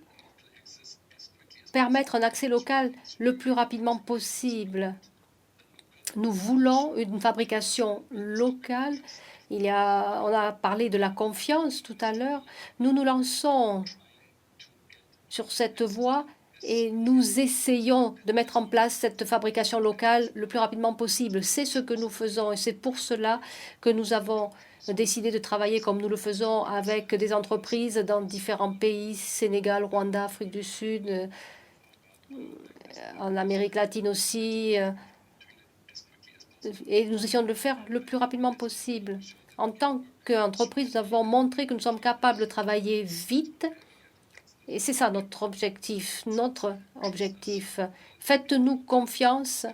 permettre un accès local le plus rapidement possible. Nous voulons une fabrication locale. On a parlé de la confiance tout à l'heure. Nous nous lançons sur cette voie et nous essayons de mettre en place cette fabrication locale le plus rapidement possible. C'est ce que nous faisons et c'est pour cela que nous avons décidé de travailler comme nous le faisons avec des entreprises dans différents pays, Sénégal, Rwanda, Afrique du Sud, en Amérique latine aussi. Et nous essayons de le faire le plus rapidement possible. En tant qu'entreprise, nous avons montré que nous sommes capables de travailler vite. Et c'est ça notre objectif. Faites-nous confiance.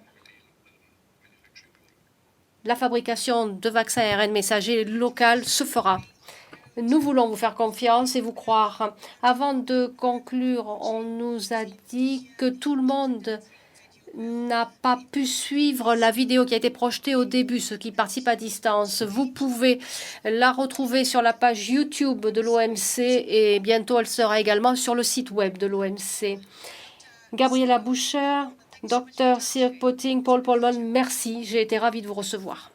La fabrication de vaccins ARN messager local se fera. Nous voulons vous faire confiance et vous croire. Avant de conclure, on nous a dit que tout le monde n'a pas pu suivre la vidéo qui a été projetée au début, ceux qui participent à distance. Vous pouvez la retrouver sur la page YouTube de l'OMC et bientôt elle sera également sur le site web de l'OMC. Gabriela Boucher, Dr. Sierk Potting, Paul Polman, merci. J'ai été ravie de vous recevoir.